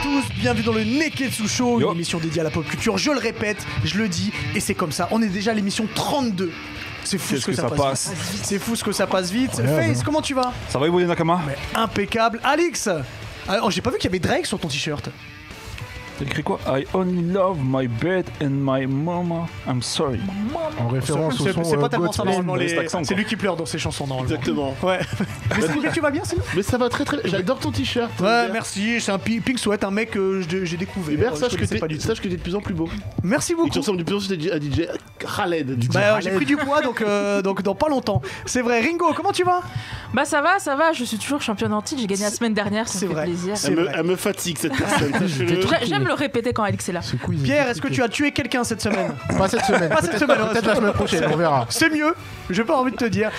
tous, bienvenue dans le Neketsu Show, une émission dédiée à la pop culture. Je le répète, je le dis, et c'est comme ça. On est déjà à l'émission 32. C'est fou ce que ça passe vite. C'est fou ce que ça passe vite. Face, comment tu vas? Ça va, Ivory Nakama? Mais impeccable. Alix, alors, j'ai pas vu qu'il y avait Drake sur ton t-shirt. T'as écrit quoi? I only love my bed and my mama. I'm sorry. En référence au son. C'est pas tellement ça normalement. accent, C'est lui qui pleure dans ses chansons normalement. Exactement. Ouais. Mais tu vas bien, sinon? Mais ça va très très. J'adore ton t-shirt. Ouais, merci. C'est un pink sweat, un mec que j'ai découvert. Hubert, sache que pas du tout. t'es de plus en plus beau. Merci Et beaucoup. que tu ressembles de plus en plus à DJ Khaled. Bah, j'ai pris du poids donc dans pas longtemps. C'est vrai. Ringo, comment tu vas? Bah ça va, je suis toujours championne en titre, j'ai gagné la semaine dernière, ça me fait plaisir. Elle me fatigue cette personne. J'aime le répéter quand Alix est là. Pierre, est-ce que tu as tué quelqu'un cette semaine? Pas cette semaine. Pas cette semaine. Peut-être la semaine prochaine, on verra. C'est mieux, j'ai pas envie de te dire.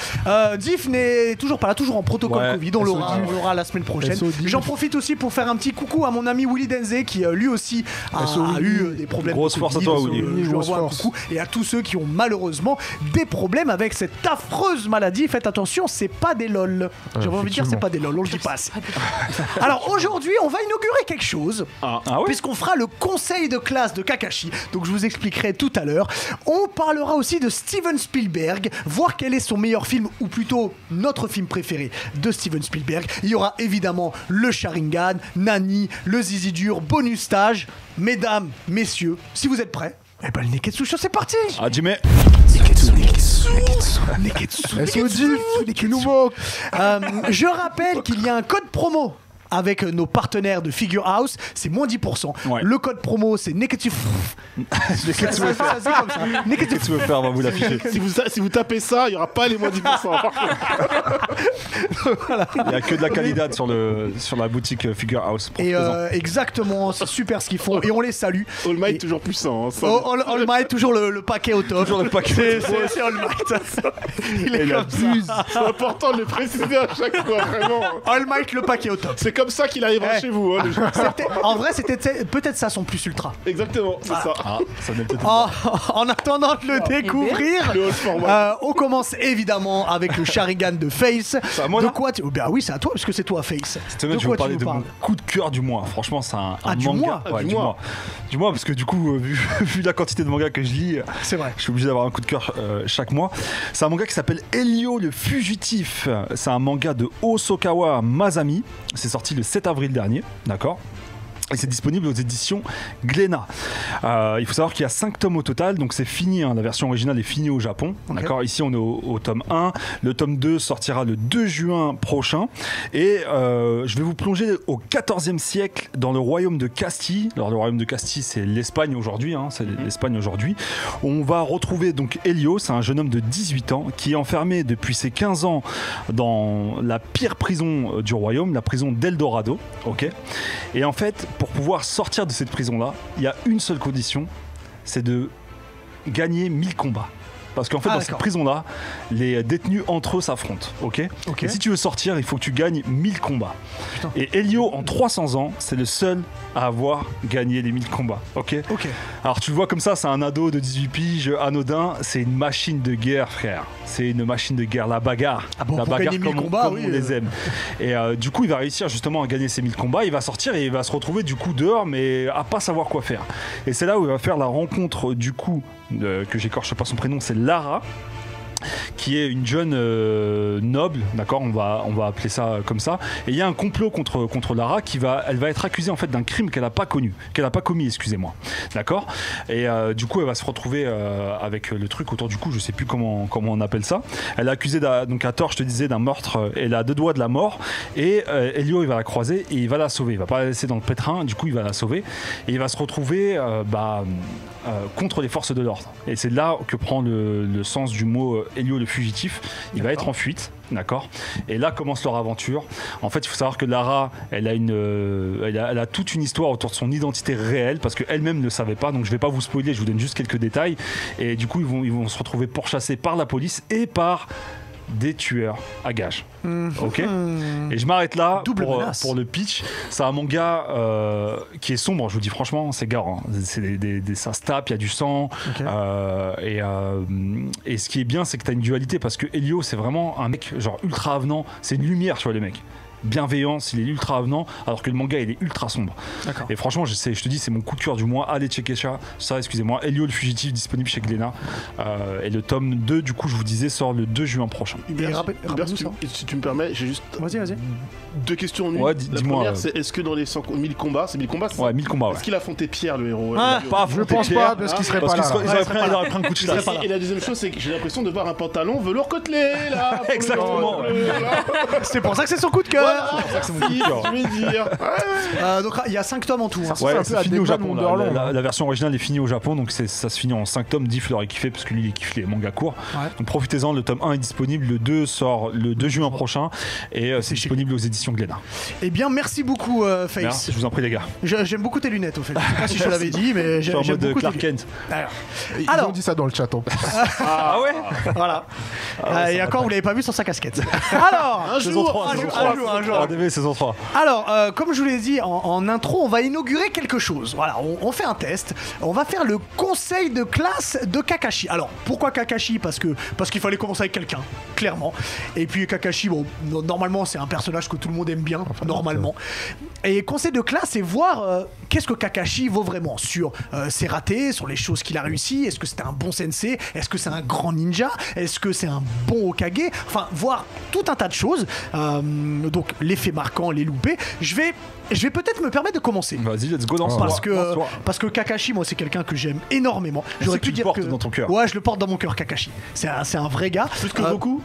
Diff n'est toujours pas là, toujours en protocole Covid, on l'aura la semaine prochaine. J'en profite aussi pour faire un petit coucou à mon ami Willy Denze qui lui aussi a eu des problèmes. Grosse force à toi, Willy. Je lui envoie un coucou. Et à tous ceux qui ont malheureusement des problèmes avec cette affreuse maladie. Faites attention, c'est pas des lol. J'avais envie de dire c'est pas des lol, on le dit pas assez. Alors aujourd'hui, on va inaugurer quelque chose. Puisqu'on fera le conseil de classe de Kakashi. Donc je vous expliquerai tout à l'heure. On parlera aussi de Steven Spielberg, voir quel est son meilleur film, ou plutôt notre film préféré de Steven Spielberg. Il y aura évidemment le Sharingan, Nani, le Zizi Dur, bonus stage. Mesdames, messieurs, si vous êtes prêts, eh ben le Neketsu Show, c'est parti. Ah, Jimmy. Je rappelle qu'il y a un code promo avec nos partenaires de Figure House, c'est moins 10%. Ouais. Le code promo, c'est Neketsu. Neketsu FR, on va vous l'afficher. Si vous tapez ça, il n'y aura pas les moins 10%. Voilà. Il n'y a que de la qualité sur la boutique Figure House. Et exactement, c'est super ce qu'ils font et on les salue. All Might toujours puissant. All Might, toujours le paquet au top. Toujours le paquet. C'est All Might. Il est comme ça. C'est important de le préciser à chaque fois, vraiment. All Might, le paquet au top. C'est comme ça qu'il arrivera chez vous. En vrai, c'était peut-être ça son plus ultra. Exactement, c'est ça. Ça n'est peut-être en attendant de le découvrir, on commence évidemment avec le Sharingan de Face. Moi, de quoi Bah oui, c'est à toi, parce que c'est toi, Face. Cette semaine, je vais vous parler de mon coup de cœur du mois. Franchement, c'est un manga. Du mois, parce que du coup, vu la quantité de mangas que je lis, c'est vrai. Je suis obligé d'avoir un coup de cœur chaque mois. C'est un manga qui s'appelle Elio le Fugitif. C'est un manga de Hosokawa Masami. C'est sorti le 7 avril dernier, d'accord ? Et c'est disponible aux éditions Glénat. Il faut savoir qu'il y a 5 tomes au total, donc c'est fini, la version originale est finie au Japon. Okay. D'accord, ici on est au tome 1, le tome 2 sortira le 2 juin prochain. Et je vais vous plonger au XIVe siècle dans le royaume de Castille. Alors le royaume de Castille, c'est l'Espagne aujourd'hui, c'est l'Espagne aujourd'hui. On va retrouver donc Elio, c'est un jeune homme de 18 ans qui est enfermé depuis ses 15 ans dans la pire prison du royaume, la prison d'Eldorado. Ok. Et en fait, pour pouvoir sortir de cette prison-là, il y a une seule condition, c'est de gagner 1000 combats. Parce qu'en fait, dans cette prison-là, les détenus entre eux s'affrontent. Okay. Et si tu veux sortir, il faut que tu gagnes 1000 combats. Putain. Et Elio, en 300 ans, c'est le seul à avoir gagné les 1000 combats. Ok. Alors, tu le vois comme ça, c'est un ado de 18 piges, anodin. C'est une machine de guerre, frère. C'est une machine de guerre, la bagarre. La bagarre comme on les aime. Et du coup, il va réussir justement à gagner ces 1000 combats. Il va sortir et il va se retrouver du coup dehors, mais à pas savoir quoi faire. Et c'est là où il va faire la rencontre du coup, que j'écorche pas son prénom, c'est Lara, qui est une jeune noble, d'accord, on va appeler ça comme ça. Et il y a un complot contre Lara elle va être accusée en fait d'un crime qu'elle n'a pas commis, excusez-moi, d'accord. Et du coup, elle va se retrouver avec le truc autour du cou, je sais plus comment on appelle ça. Elle est accusée donc à tort, je te disais, d'un meurtre. Elle a 2 doigts de la mort. Et Elio, il va la croiser et il va la sauver. Il va pas la laisser dans le pétrin. Du coup, il va la sauver et il va se retrouver contre les forces de l'ordre. Et c'est là que prend le sens du mot Elio le fugitif. Il va être en fuite, d'accord. Et là commence leur aventure. En fait, il faut savoir que Lara, elle a toute une histoire autour de son identité réelle parce qu'elle-même ne le savait pas. Donc je vais pas vous spoiler, je vous donne juste quelques détails. Et du coup, ils vont se retrouver pourchassés par la police et par des tueurs à gages. Ok. Et je m'arrête là pour le pitch. C'est un manga qui est sombre, je vous dis franchement, c'est gare. Ça se tape, il y a du sang. Et ce qui est bien, c'est que tu as une dualité parce que Elio, c'est vraiment un mec genre ultra avenant. C'est une lumière, tu vois, le mec. bienveillance, il est ultra avenant, alors que le manga il est ultra sombre. D'accord. Et franchement, je te dis, c'est mon coup de cœur du mois. Allez checker ça, excusez-moi. Elio le fugitif disponible chez Glénat. Et le tome 2, du coup, je vous disais, sort le 2 juin prochain. Hubert, si tu me permets, j'ai juste Vas-y. 2 questions en une. Ouais, La dis-moi. première, c'est est-ce que dans les 1000 combats, c'est 1000 combats, Ouais, 1000 combats, ouais. Est-ce qu'il a affronté Pierre, le héros Ah, Pas Je pense pas, parce qu'il serait pas là. il aurait pris un coup de chasse. Et la deuxième chose, c'est que j'ai l'impression de voir un pantalon velours côtelé, là. pour le- Exactement. C'est pour ça que c'est son coup de cœur. Voilà, c'est mon coup de cœur. je vais dire. Donc il y a 5 tomes en tout. hein. Ça Ouais, un peu c'est à fini au Deadman Japon. Wonderland, La version originale est finie au Japon, donc ça se finit en 5 tomes. Diff l'aurait kiffé parce que lui il kiffe les mangas courts. Ouais. Donc profitez-en, le tome 1 est disponible, le 2 sort le 2 juin prochain et c'est chez disponible aux éditions Glénat. Eh bien, merci beaucoup, Face. Merci, je vous en prie les gars. J'aime beaucoup tes lunettes, au fait. Je sais pas si je te l'avais dit, mais Je suis en j'aime mode beaucoup tes Clark lunettes. Kent. Ils Alors- ont dit ça dans le chat en plus. Ah ouais. Voilà. Et encore, vous l'avez pas vu sur sa casquette. Alors, Saison 3, un saison jour, 3. un jour. RDV saison 3. Alors, comme je vous l'ai dit en intro, on va inaugurer quelque chose. Voilà, on fait un test. On va faire le conseil de classe de Kakashi. Alors, pourquoi Kakashi? Parce qu'il fallait commencer avec quelqu'un, clairement. Et puis Kakashi, bon, normalement, c'est un personnage que tout le monde aime bien, normalement. Et conseil de classe, c'est voir qu'est-ce que Kakashi vaut vraiment sur ses ratés, sur les choses qu'il a réussi. Est-ce que c'était un bon sensei? Est-ce que c'est un grand ninja? Est-ce que c'est un bon Hokage? Enfin, voir tout un tas de choses. Donc, l'effet marquant, les loupés. Je vais peut-être me permettre de commencer. Vas-y, let's go dans ce Parce que Kakashi, moi, c'est quelqu'un que j'aime énormément. C'est que tu le portes dans ton cœur. Ouais, je le porte dans mon cœur, Kakashi. C'est un vrai gars. Plus que Goku.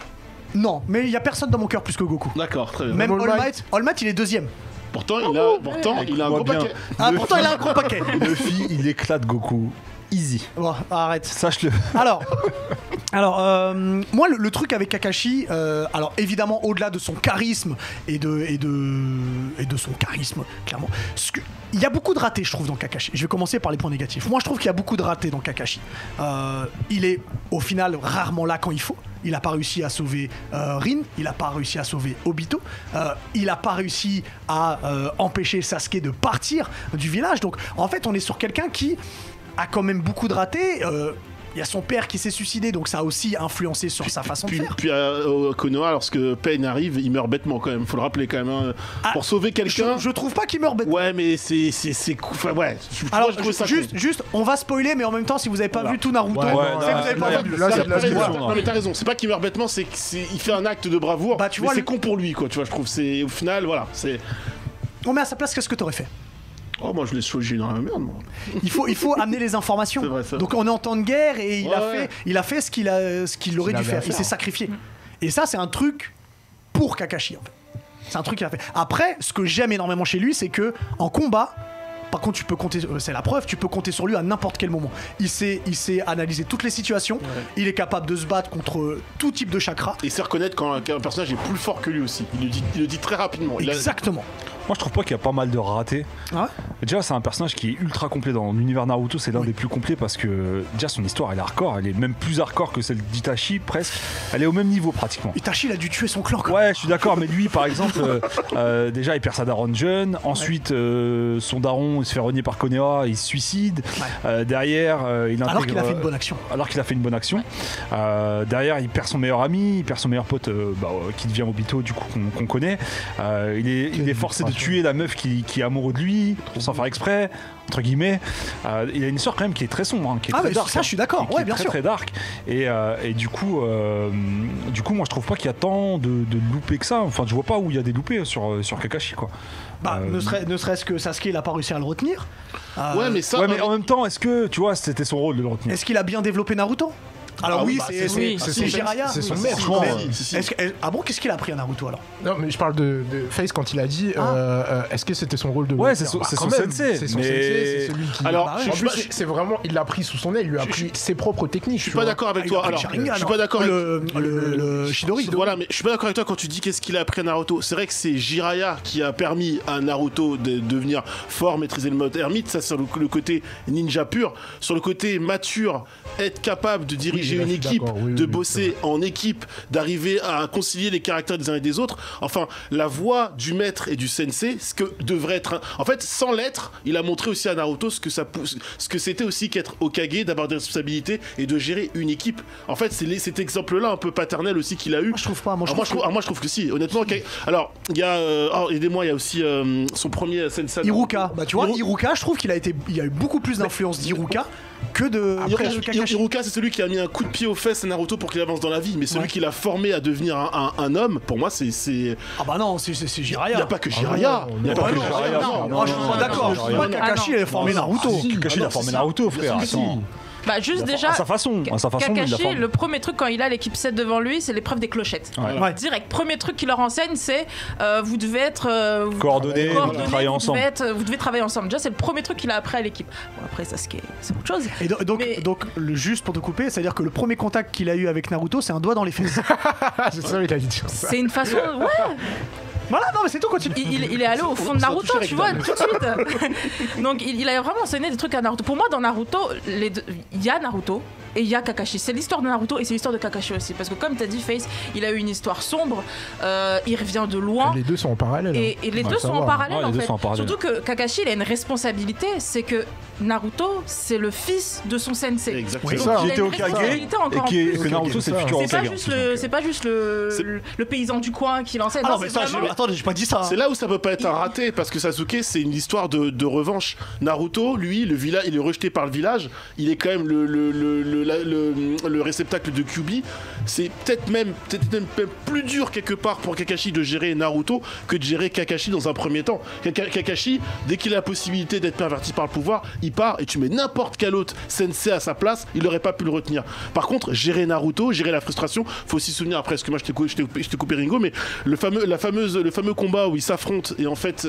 Non, mais il y a personne dans mon cœur plus que Goku. D'accord, très bien. Même All All Might, il est deuxième. Pourtant, il a un gros bien. paquet. Ah, pourtant, il a un gros paquet. Luffy, il éclate Goku. Easy. Bon, arrête. Sache-le. Alors, moi, le truc avec Kakashi, alors évidemment, au-delà de son charisme et de son charisme, clairement, il y a beaucoup de ratés, je trouve, dans Kakashi. Je vais commencer par les points négatifs. Moi, je trouve qu'il y a beaucoup de ratés dans Kakashi. Il est, au final, rarement là quand il faut. Il n'a pas réussi à sauver Rin, il n'a pas réussi à sauver Obito, il n'a pas réussi à empêcher Sasuke de partir du village. Donc, en fait, on est sur quelqu'un qui a quand même beaucoup de ratés. Il y a son père qui s'est suicidé, donc ça a aussi influencé sur sa façon de faire. Puis au Konoha, lorsque Pain arrive, il meurt bêtement quand même. Faut le rappeler quand même. Hein. Pour sauver quelqu'un. Je trouve pas qu'il meurt bêtement. Ouais, mais c'est. Enfin, ouais. Alors, je trouve ça juste, on va spoiler, mais en même temps, si vous avez pas vu tout Naruto, Ouais, c'est que vous avez pas vu. Là, c'est cool. la Non, mais t'as raison. C'est pas qu'il meurt bêtement, c'est qu'il fait un acte de bravoure. Bah, tu mais vois, c'est con pour lui, quoi. Tu vois, je trouve. C'est au final, voilà. C'est. On met à sa place, qu'est-ce que t'aurais fait? Oh, moi, je l'ai choisi dans la merde, moi. Il faut amener les informations. C'est vrai, ça. Donc on est en temps de guerre et Ouais. il a fait ce qu'il aurait dû avait faire. à Il faire. s'est sacrifié. Et ça, c'est un truc pour Kakashi, en fait. C'est un truc qu'il a fait. Après, ce que j'aime énormément chez lui, c'est que en combat, par contre, tu peux compter, c'est la preuve, tu peux compter sur lui à n'importe quel moment. Il sait analyser toutes les situations. Il est capable de se battre contre tout type de chakra. Et il sait reconnaître quand un personnage est plus fort que lui aussi. Il le dit très rapidement. Exactement. Moi, je trouve pas qu'il y a pas mal de ratés. Ah ouais. Déjà, c'est un personnage qui est ultra complet dans l'univers Naruto. C'est l'un des plus complets parce que déjà son histoire, elle est hardcore. Elle est même plus hardcore que celle d'Itachi, presque. Elle est au même niveau pratiquement. Itachi, il a dû tuer son clan. Quoi. Ouais, je suis d'accord, mais lui, par exemple, déjà, il perd sa daronne jeune. Ensuite, son daron, il se fait renier par Konoha, il se suicide. Derrière, il intègre. Alors qu'il a fait une bonne action. Alors qu'il a fait une bonne action. Derrière, il perd son meilleur ami, il perd son meilleur pote, qui devient Obito, du coup, qu'on connaît. Il est forcé de tuer la meuf qui est amoureux de lui, sans faire exprès, entre guillemets. Il a une histoire quand même qui est très sombre, hein, qui est très mais dark. ça, je suis d'accord. Qui Ouais, est bien très, sûr. très dark. Et du coup, moi, je trouve pas qu'il y a tant de loupés que ça. Enfin, je vois pas où il y a des loupés sur Kakashi, quoi. Ne serait-ce que Sasuke, il a pas réussi à le retenir. Ouais, mais ça. Ouais, mais en même temps, est-ce que, tu vois, c'était son rôle de le retenir? Est-ce qu'il a bien développé Naruto? Alors Ah oui, oui, c'est Jiraiya. c'est son Oui, maître. Si. Ah bon, qu'est-ce qu'il a appris à Naruto alors? Non, mais je parle de Face quand il a dit est-ce que c'était son rôle de. Ouais, c'est son quand sensei, même, c'est son mais- sensei, c'est celui qui. Alors, Bah ouais, je en suis plus, pas- c'est vraiment. Il l'a pris sous son aile, il lui a appris ses propres techniques. Je suis pas d'accord avec Ah, il a toi. appris Alors, le Sharingan, je suis pas d'accord avec le Chidori. Voilà, mais je suis pas d'accord avec toi quand tu dis qu'est-ce qu'il a appris à Naruto. C'est vrai que c'est Jiraiya qui a permis à Naruto de devenir fort, maîtriser le mode ermite. Ça, sur le côté ninja pur. Sur le côté mature, être capable de diriger diriger une je suis équipe, d'accord. Oui, de oui, bosser en équipe, d'arriver à concilier les caractères des uns et des autres. Enfin, la voix du maître et du sensei, ce que devrait être... En fait, sans l'être, il a montré aussi à Naruto ce que c'était aussi qu'être Hokage, d'avoir des responsabilités et de gérer une équipe. En fait, c'est cet exemple-là un peu paternel aussi qu'il a eu. Moi, je trouve pas. Moi, je trouve que si, honnêtement. Alors, il y a... aidez-moi, il y a aussi son premier sensei... Iruka. Bah, tu vois, Iruka, je trouve qu'il y a eu beaucoup plus d'influence d'Iruka que de Kakashi. Iruka, c'est celui qui a mis un coup de pied aux fesses à Naruto pour qu'il avance dans la vie, mais celui qui l'a formé à devenir un homme, pour moi, c'est... Ah bah non, c'est Jiraiya. Il n'y a pas que Jiraiya. Il n'y a pas que Jiraiya. Non, je suis pas d'accord. Moi, Kakashi, il a formé Naruto. Kakashi, il a formé Naruto, frère. Bah juste déjà, à sa façon, il a Kakashi, formé. le premier truc quand il a l'équipe 7 devant lui, c'est l'épreuve des clochettes. Ouais. Direct, premier truc qu'il leur enseigne, c'est vous devez être coordonnés, vous travaillez ensemble. Vous devez travailler ensemble. Déjà, c'est le premier truc qu'il a appris à l'équipe. Bon, après, ça, c'est autre chose. Et donc, juste pour te couper, c'est-à-dire que le premier contact qu'il a eu avec Naruto, c'est un doigt dans les fesses. C'est ça, il a dit ça. C'est une façon... Ouais. Voilà, non mais c'est tout, continue. Il est allé au fond de Naruto, tu vois, tout de suite. Donc il a vraiment enseigné des trucs à Naruto. Pour moi, dans Naruto, il y a Naruto et il y a Kakashi. C'est l'histoire de Naruto et c'est l'histoire de Kakashi aussi. Parce que comme t'as dit, Face, il a eu une histoire sombre, il revient de loin. Les deux sont en parallèle. Et les deux sont en parallèle, en fait. Surtout que Kakashi, il a une responsabilité, c'est que Naruto, c'est le fils de son sensei. Exactement. Qui était Hokage et que Naruto, c'est le futur Hokage. C'est pas juste le paysan du coin qui l'enseigne. Ah non, mais ça, attendez, j'ai pas dit ça. C'est là où ça peut pas être un raté, parce que Sasuke, c'est une histoire de revanche. Naruto, lui, le village, il est rejeté par le village. Il est quand même le réceptacle de Kyuubi. C'est peut-être même plus dur quelque part pour Kakashi de gérer Naruto que de gérer Kakashi dans un premier temps. Kakashi, dès qu'il a la possibilité d'être perverti par le pouvoir, il part et tu mets n'importe quel autre sensei à sa place, il aurait pas pu le retenir. Par contre, gérer Naruto, gérer la frustration, faut aussi se souvenir après, parce que moi je t'ai coupé Ringo, mais le fameux combat où ils s'affrontent et en fait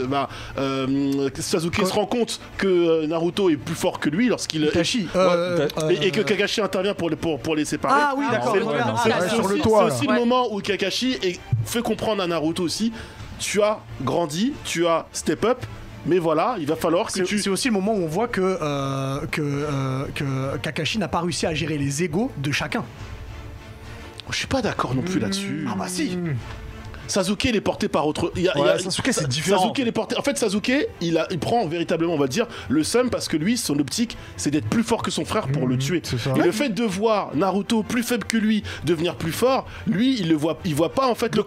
Sasuke se rend compte que Naruto est plus fort que lui lorsqu'il et que Kakashi intervient pour les séparer. Ah oui, d'accord. C'est aussi le moment où Kakashi fait comprendre à Naruto aussi, tu as grandi, tu as step up. Mais voilà, il va falloir que tu... C'est aussi le moment où on voit que Kakashi n'a pas réussi à gérer les égos de chacun. Je suis pas d'accord non plus là-dessus. Ah bah si. Sasuke, il est porté par autre. Sasuke, c'est différent. Sasuke, il est porté. En fait, Sasuke, il prend véritablement, on va dire, le seum parce que lui, son optique, c'est d'être plus fort que son frère pour le tuer. Et le fait de voir Naruto plus faible que lui devenir plus fort, lui, il voit pas en fait le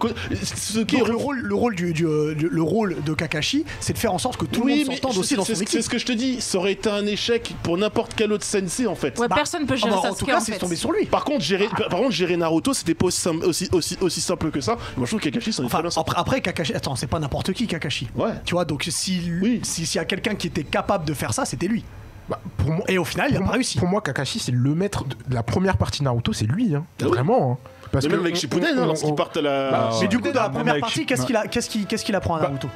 rôle de Kakashi, c'est de faire en sorte que tout le monde s'entende aussi dans son équipe. C'est ce que je te dis. Ça aurait été un échec pour n'importe quel autre sensei en fait. Ouais, personne peut gérer Sasuke. En tout cas, c'est tombé sur lui. Par contre, gérer Naruto, c'était pas aussi simple que ça. Moi, je trouve que Kakashi, après Kakashi, attends, c'est pas n'importe qui Kakashi. Ouais. Tu vois, donc s'il y a quelqu'un qui était capable de faire ça, c'était lui. Bah, pour moi, et au final, il a pas réussi. Pour moi, Kakashi, c'est le maître de la première partie de Naruto, c'est lui, hein. Vraiment. Hein. Parce que même avec Shippuden, lorsqu'ils partent à la. Mais du coup, dans la première partie, qu'est-ce qu'il apprend à Naruto?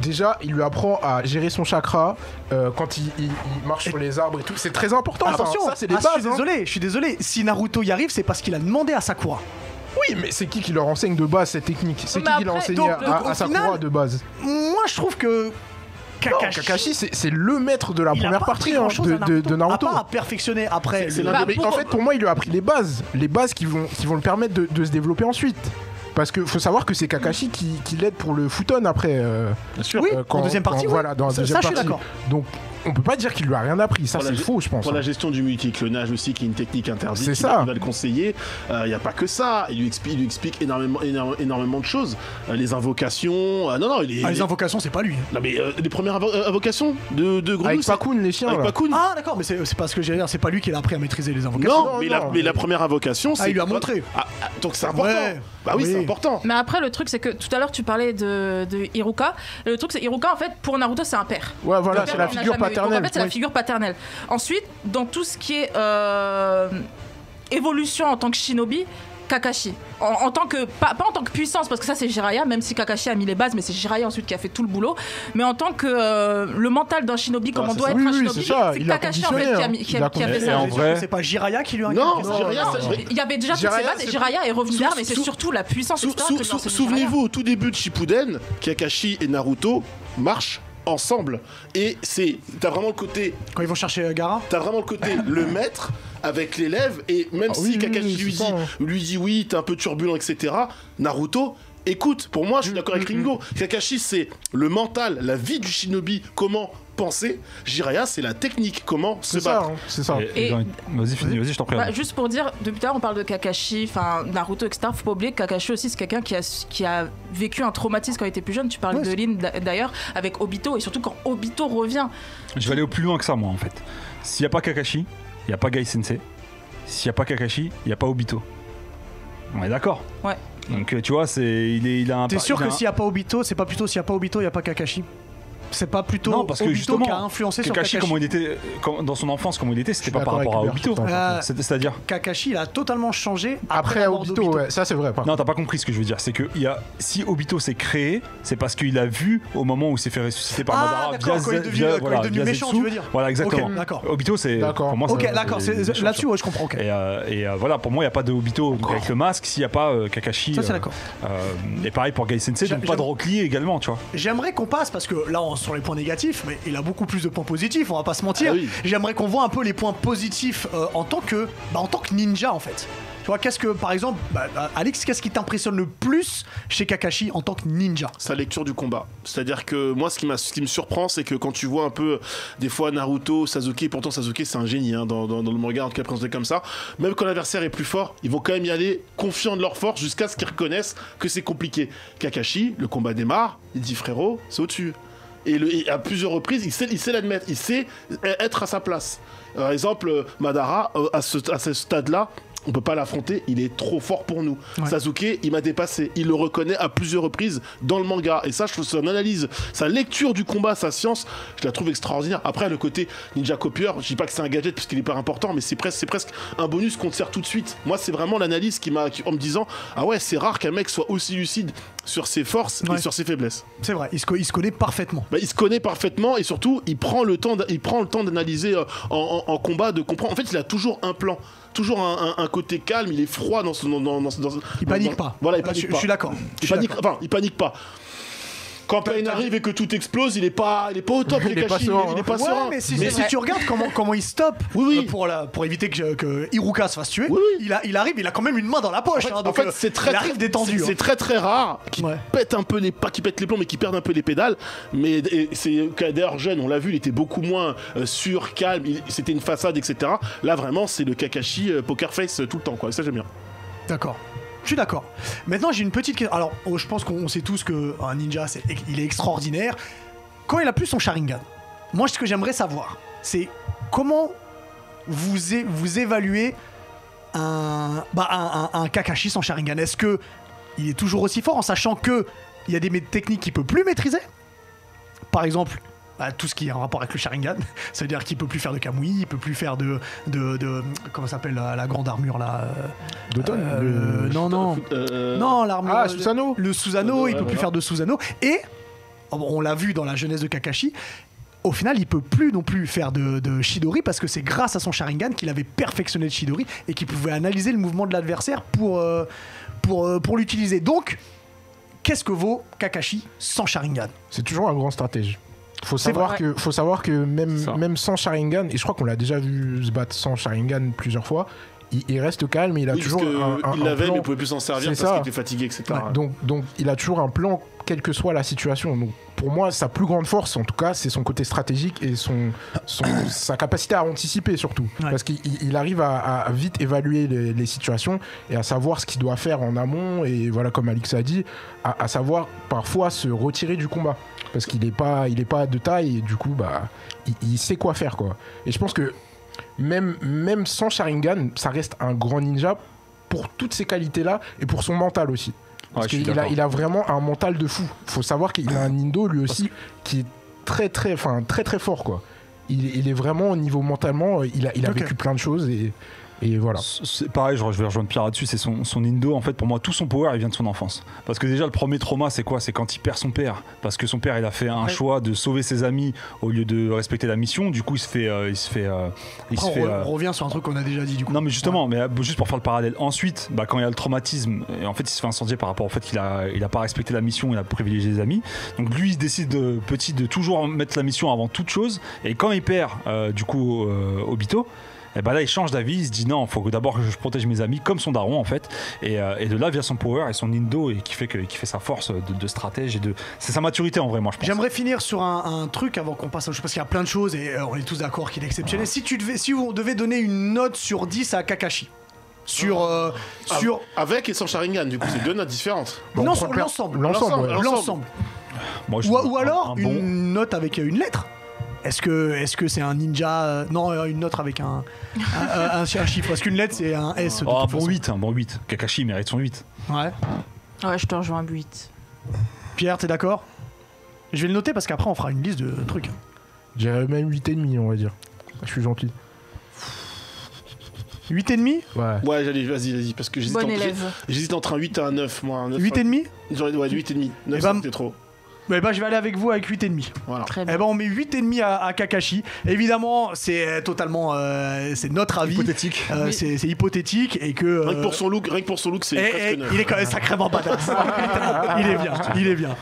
Déjà, il lui apprend à gérer son chakra quand il marche sur les arbres et tout. C'est très important. Attention, ça, c'est des bases. Je suis désolé. Si Naruto y arrive, c'est parce qu'il a demandé à Sakura. Oui, mais c'est qui leur enseigne de base cette technique? C'est qui l'a enseigné à Sakura de base? Moi, je trouve que Kakashi, c'est le maître de la première partie de Naruto. À part à perfectionner après. En fait, pour moi, il lui a appris les bases qui vont le permettre de se développer ensuite. Parce qu'il faut savoir que c'est Kakashi qui l'aide pour le futon après. Bien sûr. Oui, en deuxième partie. Voilà, dans la deuxième partie. Je suis d'accord. Donc, on peut pas dire qu'il lui a rien appris. Ça, c'est faux, je pense. Pour la gestion du multiclonage aussi, qui est une technique interdite. C'est ça. Il va le conseiller. Il n'y a pas que ça. Il lui explique énormément de choses. Les invocations. Les invocations, c'est pas lui. Non, mais les premières invocations de Grenouille. Avec Pakun, les chiens. Avec Pakun. Ah, d'accord, mais c'est pas ce que j'allais dire. C'est pas lui qui l'a appris à maîtriser les invocations. Non, mais la première invocation, c'est. Il lui a montré. Donc c'est important. Ouais. Bah oui, c'est important. Mais après, le truc, c'est que tout à l'heure, tu parlais de Iruka. Le truc, c'est Iruka, en fait, pour Naruto, c'est un père. Ouais, voilà, c'est la figure paternelle. Donc, en fait, c'est la figure paternelle. Ensuite, dans tout ce qui est évolution en tant que shinobi, Kakashi. En tant que, pas en tant que puissance, parce que ça c'est Jiraiya, même si Kakashi a mis les bases, mais c'est Jiraiya ensuite qui a fait tout le boulot. Mais en tant que le mental d'un shinobi, comme on doit être un shinobi, c'est Kakashi en fait qui a fait ça. En vrai, c'est pas Jiraiya qui lui a inculqué. Non, Jiraiya, il y avait déjà toutes ces bases et Jiraiya est revenu là, mais c'est surtout la puissance. Souvenez-vous, au tout début de Shippuden, Kakashi et Naruto marchent ensemble. Et t'as vraiment le côté... Quand ils vont chercher Gaara, T'as vraiment le côté le maître avec l'élève, et même si Kakashi lui dit oui, t'es un peu turbulent, etc., Naruto... Écoute, pour moi, je suis d'accord avec Ringo. Kakashi, c'est le mental, la vie du shinobi, comment penser. Jiraiya, c'est la technique, comment se battre. C'est ça. Vas-y, je t'en prie. Juste pour dire, depuis tout à l'heure, on parle de Kakashi, enfin Naruto, etc. Faut pas oublier que Kakashi aussi, c'est quelqu'un qui a vécu un traumatisme quand il était plus jeune. Tu parlais de Lin d'ailleurs, avec Obito, et surtout quand Obito revient. Je vais aller au plus loin que ça, moi, en fait. S'il n'y a pas Kakashi, il n'y a pas Gai Sensei. S'il n'y a pas Kakashi, il n'y a pas Obito. On est d'accord? Ouais. Donc tu vois, il a un... T'es sûr que s'il n'y a pas Obito, c'est pas plutôt s'il n'y a pas Obito, il n'y a pas Kakashi? C'est pas plutôt non, parce que Obito justement, qui a influencé Kakashi, sur Kakashi. comment il était dans son enfance, comment il était, c'était pas par rapport à Obito. C'est-à-dire Kakashi, il a totalement changé après Obito. Ouais, ça c'est vrai. Non, t'as pas compris ce que je veux dire. C'est que si Obito s'est créé, c'est parce qu'il a vu au moment où il s'est fait ressusciter par Madara quand il est devenu méchant, tu veux dire. Voilà, exactement. Okay, d'accord. Obito, c'est pour moi. Ok, d'accord. Là-dessus, je comprends. Et voilà, pour moi, il y a pas de Obito avec le masque s'il y a pas Kakashi. Ça c'est d'accord. Et pareil pour Gai Sensei, donc pas de Rock Lee également, tu vois. J'aimerais qu'on passe, parce que là, on est sur les points négatifs, mais il a beaucoup plus de points positifs, on va pas se mentir. J'aimerais qu'on voit un peu les points positifs en tant que ninja, en fait. Tu vois, qu'est-ce que, par exemple, Alex, qu'est-ce qui t'impressionne le plus chez Kakashi en tant que ninja? Sa lecture du combat. C'est-à-dire que moi, ce qui me surprend, c'est que quand tu vois un peu, des fois, Naruto, Sasuke, pourtant Sasuke, c'est un génie dans le manga, en tout cas présenté comme ça, même quand l'adversaire est plus fort, ils vont quand même y aller confiants de leur force jusqu'à ce qu'ils reconnaissent que c'est compliqué. Kakashi, le combat démarre, il dit frérot, c'est au-dessus. Et à plusieurs reprises, il sait l'admettre, il sait être à sa place. Par exemple, Madara, à ce stade-là, on peut pas l'affronter, il est trop fort pour nous. Sasuke, il m'a dépassé, il le reconnaît à plusieurs reprises dans le manga. Et ça, je trouve son analyse, sa lecture du combat, sa science, je la trouve extraordinaire. Après, le côté ninja copieur, je dis pas que c'est un gadget parce qu'il est pas important, mais c'est presque un bonus qu'on te sert tout de suite. Moi, c'est vraiment l'analyse en me disant, ah ouais, c'est rare qu'un mec soit aussi lucide sur ses forces et sur ses faiblesses. C'est vrai, il se connaît parfaitement. Il se connaît parfaitement, et surtout, il prend le temps d'analyser en combat, de comprendre. En fait, il a toujours un plan. Toujours un côté calme, il est froid dans il panique pas. Voilà, il panique pas. Je suis d'accord. Il panique pas. Quand Pain arrive et que tout explose, il est pas au top. Il est pas serein. Mais si tu regardes comment il stoppe pour éviter que Iruka se fasse tuer, il arrive, il a quand même une main dans la poche. En fait, c'est très détendu. C'est très rare qu'il pète un peu pas qu'il pète les plombs, mais qu'il perde un peu les pédales. Mais c'est d'ailleurs jeune, on l'a vu, il était beaucoup moins sûr, calme. C'était une façade, etc. Là, vraiment, c'est le Kakashi poker face tout le temps, quoi. Ça, j'aime bien. D'accord. Je suis d'accord. Maintenant, j'ai une petite question. Alors, je pense qu'on sait tous qu'un ninja, il est extraordinaire. Quand il a plus son Sharingan, moi, ce que j'aimerais savoir, c'est comment vous évaluez un Kakashi sans Sharingan. Est-ce que il est toujours aussi fort en sachant qu'il y a des techniques qu'il peut plus maîtriser? Par exemple, tout ce qui est en rapport avec le Sharingan, ça veut dire qu'il peut plus faire de Kamui, il peut plus faire de comment s'appelle la grande armure là, non, l'armure Susanoo. Le Susanoo, il peut plus faire de Susanoo, et on l'a vu dans la jeunesse de Kakashi, au final il peut plus non plus faire de Chidori, parce que c'est grâce à son Sharingan qu'il avait perfectionné le Chidori et qu'il pouvait analyser le mouvement de l'adversaire pour l'utiliser. Donc qu'est-ce que vaut Kakashi sans Sharingan? C'est toujours un grand stratège. Faut savoir que même sans Sharingan, et je crois qu'on l'a déjà vu se battre sans Sharingan plusieurs fois, il reste calme, il a toujours il l'avait, plan, mais il pouvait plus s'en servir parce qu'il était fatigué, etc. Donc il a toujours un plan, quelle que soit la situation. Donc pour moi, sa plus grande force, en tout cas, c'est son côté stratégique et sa capacité à anticiper surtout. Parce qu'il arrive à vite évaluer les situations et à savoir ce qu'il doit faire en amont, et voilà, comme Alix a dit, à savoir parfois se retirer du combat. Parce qu'il est pas de taille, et du coup, il sait quoi faire, quoi. Et je pense que même sans Sharingan, ça reste un grand ninja pour toutes ces qualités-là et pour son mental aussi. Parce qu'il a vraiment un mental de fou. Faut savoir qu'il a un Indo lui aussi qui est très fort, quoi. Il est vraiment au niveau mentalement, il a vécu plein de choses, et Et voilà. C'est pareil, je vais rejoindre Pierre là-dessus, c'est son Indo, en fait, pour moi, tout son power, il vient de son enfance. Parce que déjà, le premier trauma, c'est quoi? C'est quand il perd son père. Parce que son père, il a fait un choix de sauver ses amis au lieu de respecter la mission. Du coup, on revient sur un truc qu'on a déjà dit, du coup. Non, mais justement, mais juste pour faire le parallèle. Ensuite, quand il y a le traumatisme, en fait, il se fait incendier par rapport au fait qu'il a pas respecté la mission, il a privilégié les amis. Donc lui, il décide petit de toujours mettre la mission avant toute chose. Et quand il perd, du coup, Obito, et ben là il change d'avis, il se dit non, il faut que d'abord que je protège mes amis comme son daron en fait, et de là vient son power et son Indo et qui fait sa force de stratège et c'est sa maturité en vrai, moi je pense. J'aimerais finir sur un truc avant qu'on passe à autre chose, parce qu'il y a plein de choses et on est tous d'accord qu'il est exceptionnel. Si on devait donner une note sur 10 à Kakashi sur avec et sans Sharingan, du coup c'est deux notes différentes. Non, sur l'ensemble. Ou alors une note avec une lettre. Est-ce que c'est un ninja non, une note avec un chiffre. Parce qu'une lettre, c'est un S. Un bon 8. Kakashi mérite son 8. Ouais, je te rejoins 8. Pierre, t'es d'accord? Je vais le noter parce qu'après, on fera une liste de trucs. J'irais même 8,5, on va dire. Je suis gentil. 8,5? Ouais, vas-y, parce que j'hésite entre un 8 et un 9, moi. 8,5? Ouais, 8,5. 9, c'était trop. Je vais aller avec vous avec 8,5. Voilà. On met 8,5 à Kakashi. Évidemment, c'est totalement c'est notre avis. Hypothétique. C'est hypothétique et que rien que pour son look, c'est presque neuf. Il est quand même sacrément badass. il est bien.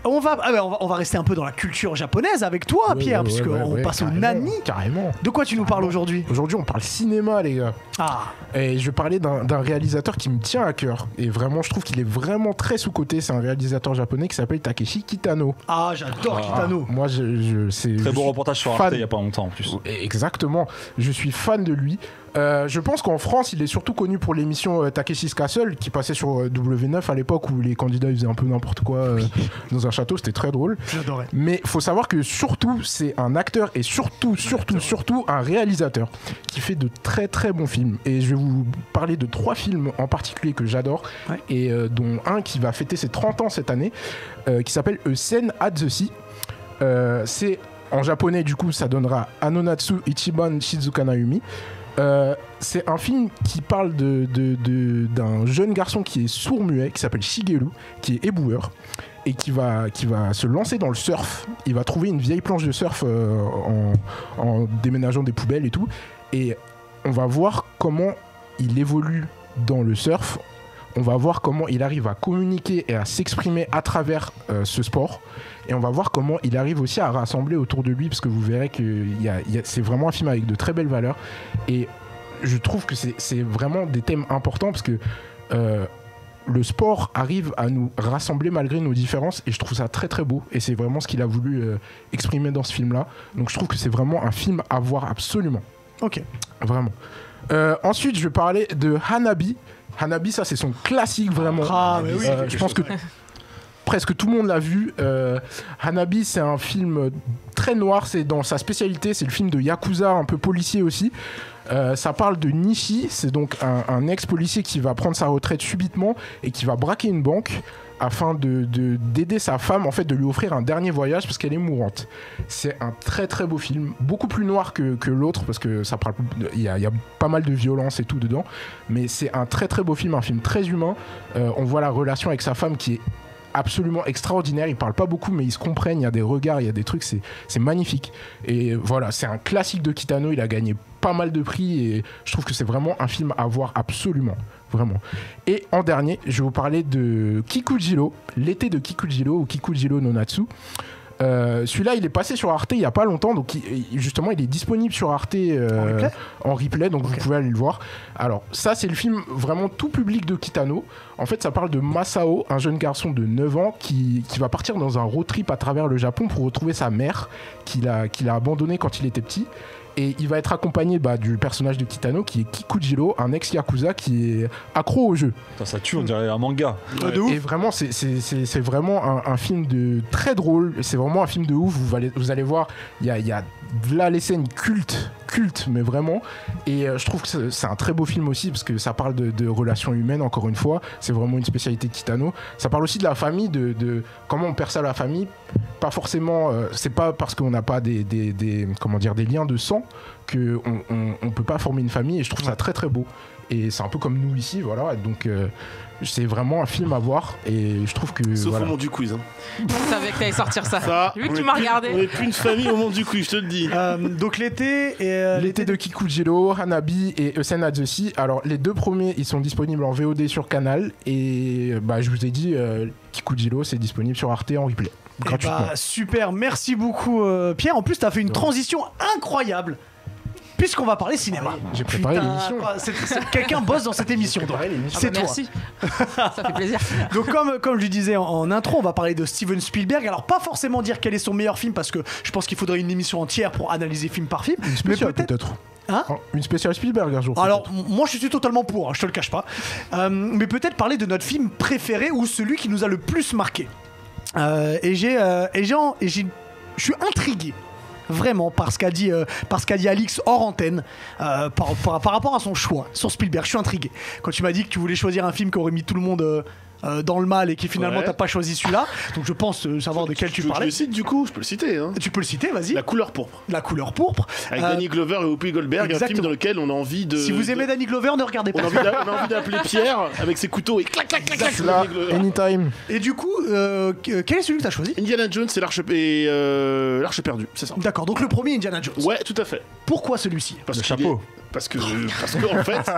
On va rester un peu dans la culture japonaise avec toi, Pierre, puisqu'on passe au nani. Carrément. De quoi tu nous parles aujourd'hui? Aujourd'hui, on parle cinéma, les gars. Et je vais parler d'un réalisateur qui me tient à cœur. Et vraiment, je trouve qu'il est vraiment très sous-coté. C'est un réalisateur japonais qui s'appelle Takeshi Kitano. J'adore Kitano. Moi, c'est très beau reportage sur Arte il y a pas longtemps en plus. Exactement. Je suis fan de lui. Je pense qu'en France, il est surtout connu pour l'émission Takeshi's Castle qui passait sur W9 à l'époque où les candidats faisaient un peu n'importe quoi dans un château. C'était très drôle. J'adorais. Mais il faut savoir que surtout, c'est un acteur et surtout un réalisateur qui fait de très très bons films. Et je vais vous parler de 3 films en particulier que j'adore et dont un qui va fêter ses 30 ans cette année qui s'appelle A Scene at the Sea. C'est en japonais, du coup, ça donnera Anonatsu Ichiban Shizuka Naomi. C'est un film qui parle d'un jeune garçon qui est sourd-muet, qui s'appelle Shigeru, qui est éboueur et qui va se lancer dans le surf. Il va trouver une vieille planche de surf en déménageant des poubelles et tout, et on va voir comment il évolue dans le surf. On va voir comment il arrive à communiquer et à s'exprimer à travers ce sport. Et on va voir comment il arrive aussi à rassembler autour de lui, parce que vous verrez que c'est vraiment un film avec de très belles valeurs. Et je trouve que c'est vraiment des thèmes importants, parce que le sport arrive à nous rassembler malgré nos différences. Et je trouve ça très très beau. Et c'est vraiment ce qu'il a voulu exprimer dans ce film-là. Donc je trouve que c'est vraiment un film à voir absolument. Ok. Vraiment. Ensuite, je vais parler de Hanabi. Hanabi, ça c'est son classique vraiment. Mais oui, je pense que presque tout le monde l'a vu. Hanabi, c'est un film très noir, c'est dans sa spécialité, c'est le film de Yakuza, un peu policier aussi. Ça parle de Nishi, c'est donc un ex-policier qui va prendre sa retraite subitement et qui va braquer une banque afin d'aider sa femme, en fait, de lui offrir un dernier voyage parce qu'elle est mourante. C'est un très très beau film, beaucoup plus noir que l'autre, parce que ça parle, il y a pas mal de violence et tout dedans, mais c'est un très très beau film, un film très humain. On voit la relation avec sa femme qui est absolument extraordinaire. Ils parlent pas beaucoup, mais ils se comprennent, il y a des regards, il y a des trucs, c'est magnifique. Et voilà, c'est un classique de Kitano, il a gagné pas mal de prix et je trouve que c'est vraiment un film à voir absolument, vraiment. Et en dernier, je vais vous parler de Kikujiro, l'été de Kikujiro ou Kikujiro no Natsu. Celui-là, il est passé sur Arte il y a pas longtemps, donc justement, il est disponible sur Arte en replay, donc vous pouvez aller le voir. Alors, ça, c'est le film vraiment tout public de Kitano. En fait, ça parle de Masao, un jeune garçon de 9 ans qui va partir dans un road trip à travers le Japon pour retrouver sa mère qu'il a abandonnée quand il était petit. Et il va être accompagné du personnage de Kitano qui est Kikujiro, un ex-yakuza qui est accro au jeu. Ça tue, on dirait un manga. De ouf. Et vraiment, c'est vraiment un film très drôle. C'est vraiment un film de ouf. Vous allez voir, il y a là les scènes cultes culte, mais vraiment. Et je trouve que c'est un très beau film aussi parce que ça parle de relations humaines, encore une fois. C'est vraiment une spécialité de Kitano. Ça parle aussi de la famille, de comment on perçoit la famille. Pas forcément, c'est pas parce qu'on n'a pas des liens de sang qu'on peut pas former une famille. Et je trouve ça très très beau. Et c'est un peu comme nous ici, voilà. Donc c'est vraiment un film à voir. Et je trouve que. Sauf au moment du quiz. Hein. Je savais que t'allais sortir ça. Vu que tu m'as regardé. On n'est plus une famille au moment du quiz, je te le dis. Donc l'été l'été de Kikujiro, Hanabi et Eusen Atsushi. Alors les 2 premiers, ils sont disponibles en VOD sur Canal. Et je vous ai dit, Kikujiro, c'est disponible sur Arte en replay. Gratuitement. Super, merci beaucoup Pierre. En plus, t'as fait une transition incroyable. Puisqu'on va parler cinéma. J'ai préparé l'émission. Quelqu'un bosse dans cette émission. C'est toi. Merci. Ça fait plaisir. Donc comme je lui disais en intro, on va parler de Steven Spielberg. Alors pas forcément dire quel est son meilleur film parce que je pense qu'il faudrait une émission entière pour analyser film par film. Une spéciale peut-être. Hein, une spéciale Spielberg un jour. Alors moi je suis totalement pour, hein, je te le cache pas. Mais peut-être parler de notre film préféré ou celui qui nous a le plus marqué. Je suis intrigué. Vraiment, par ce qu'a dit Alix hors antenne, par rapport à son choix sur Spielberg. Je suis intrigué. Quand tu m'as dit que tu voulais choisir un film qui aurait mis tout le monde dans le mal et qui finalement t'as pas choisi celui-là, donc je pense savoir de quel tu parlais. Je le cite du coup, je peux le citer. Hein. Tu peux le citer, vas-y. La couleur pourpre. La couleur pourpre. Avec Danny Glover et Whoopi Goldberg, exactement. un film dans lequel on a envie de. Si vous aimez Danny Glover, ne regardez pas. On a envie d'appeler Pierre avec ses couteaux et clac clac clac clac. Là, anytime. Et du coup, quel est celui que t'as choisi? Indiana Jones et l'Arche perdue, c'est ça. D'accord, donc le premier Indiana Jones. Ouais, tout à fait. Pourquoi celui-ci? Le chapeau. Parce que en fait,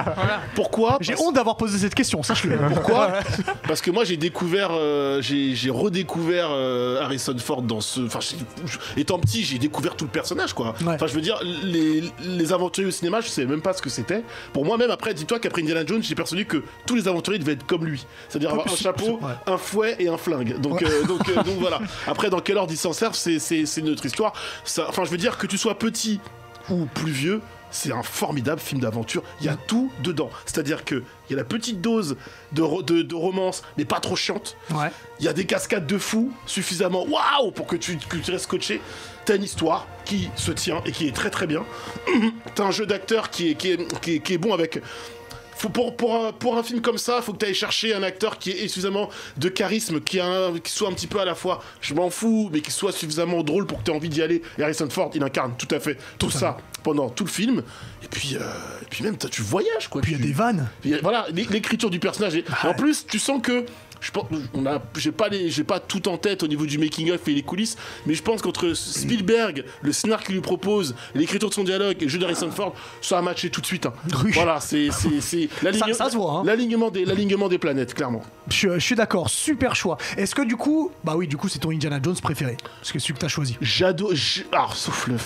pourquoi? J'ai honte d'avoir posé cette question, sache-le. Pourquoi? Parce que moi j'ai redécouvert Harrison Ford dans ce. Enfin, étant petit, j'ai découvert tout le personnage, quoi. Ouais. Enfin, je veux dire, les aventuriers au cinéma, je savais même pas ce que c'était. Pour moi, même après, dis-toi qu'après Indiana Jones, j'ai persuadé que tous les aventuriers devaient être comme lui, c'est-à-dire avoir un chapeau, un fouet et un flingue. Donc voilà. Après, dans quel ordre ils s'en servent, c'est notre histoire. Enfin, je veux dire que tu sois petit ou plus vieux. C'est un formidable film d'aventure, il y a tout dedans. C'est-à-dire qu'il y a la petite dose de romance, mais pas trop chiante. Ouais. Il y a des cascades de fou, suffisamment waouh pour que tu restes scotché. T'as une histoire qui se tient et qui est très très bien. T'as un jeu d'acteur qui est bon avec... Pour un film comme ça, il faut que tu ailles chercher un acteur qui ait suffisamment de charisme, qui soit un petit peu à la fois, je m'en fous, mais qui soit suffisamment drôle pour que tu aies envie d'y aller. Et Harrison Ford, il incarne tout à fait tout ça pendant tout le film. Et puis même, tu voyages, quoi. Puis il y a des vannes. Voilà, l'écriture du personnage. En plus, tu sens que... Je pense, j'ai pas tout en tête au niveau du making-of et les coulisses, mais je pense qu'entre Spielberg, le scénar qu'il lui propose, l'écriture de son dialogue et le jeu d'Harrison Ford, ça a matché tout de suite. Hein. Oui. Voilà, c'est ça se voit. Hein. L'alignement des planètes, clairement. Je suis d'accord, super choix. Est-ce que du coup, c'est ton Indiana Jones préféré? Parce que c'est celui que t'as choisi. J'adore. Alors, sauf le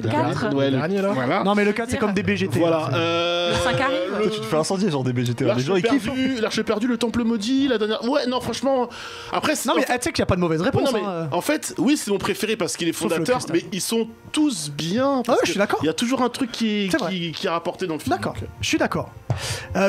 4. Noël. Le dernier là. Voilà. Non mais le 4 c'est comme des BGT. Voilà. Le 5 arrive. Toi, tu te fais incendier genre des BGT. Les gens ils kiffent. L'Arche perdue, le Temple maudit, la dernière. Ouais, non, franchement. Après, Non mais tu sais qu'il n'y a pas de mauvaise réponse. Non, mais, en fait, oui, c'est mon préféré parce qu'il est fondateur, mais ils sont tous bien. Ah ouais, je suis d'accord. Il y a toujours un truc qui est rapporté dans le film. D'accord, je suis d'accord.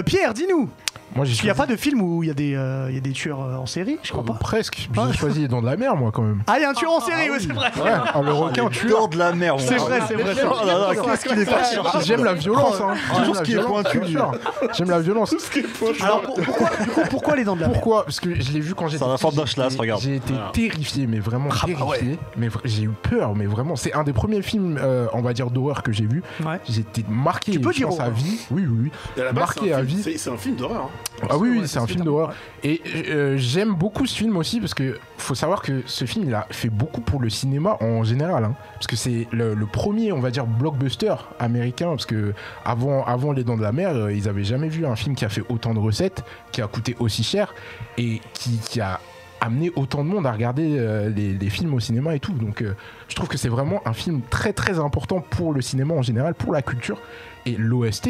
Pierre, dis-nous. Moi, Il n'y a pas de film où il y a des tueurs en série, je crois pas. Presque. J'ai choisi Les Dents de la Mer, moi, quand même. Ah, il y a un tueur en série, oui, c'est vrai. Ouais, le requin tueur. de la mer. C'est vrai. Oh là là, qu'est-ce qu'il est parti chercher? J'aime la violence, hein. Toujours ce qui est pointu. J'aime la violence. Alors pourquoi les dents de la mer? Pourquoi? Parce que je l'ai vu quand j'étais. C'est la forme d'un schlass, regarde. J'ai été terrifié, mais vraiment terrifié. Mais j'ai eu peur, mais vraiment. C'est un des premiers films, on va dire, d'horreur que j'ai vu. Ouais. J'étais marqué. Tu peux dire à vie. Oui. Marqué à vie. C'est un film d'horreur. Ah oui, c'est un film d'horreur. Et j'aime beaucoup ce film aussi parce que faut savoir que ce film il a fait beaucoup pour le cinéma en général, hein, parce que c'est le premier, on va dire, blockbuster américain, parce que avant Les Dents de la Mer, ils avaient jamais vu un film qui a fait autant de recettes, qui a coûté aussi cher et qui a amené autant de monde à regarder les films au cinéma et tout. Donc je trouve que c'est vraiment un film très très important pour le cinéma en général, pour la culture. Et l'OST,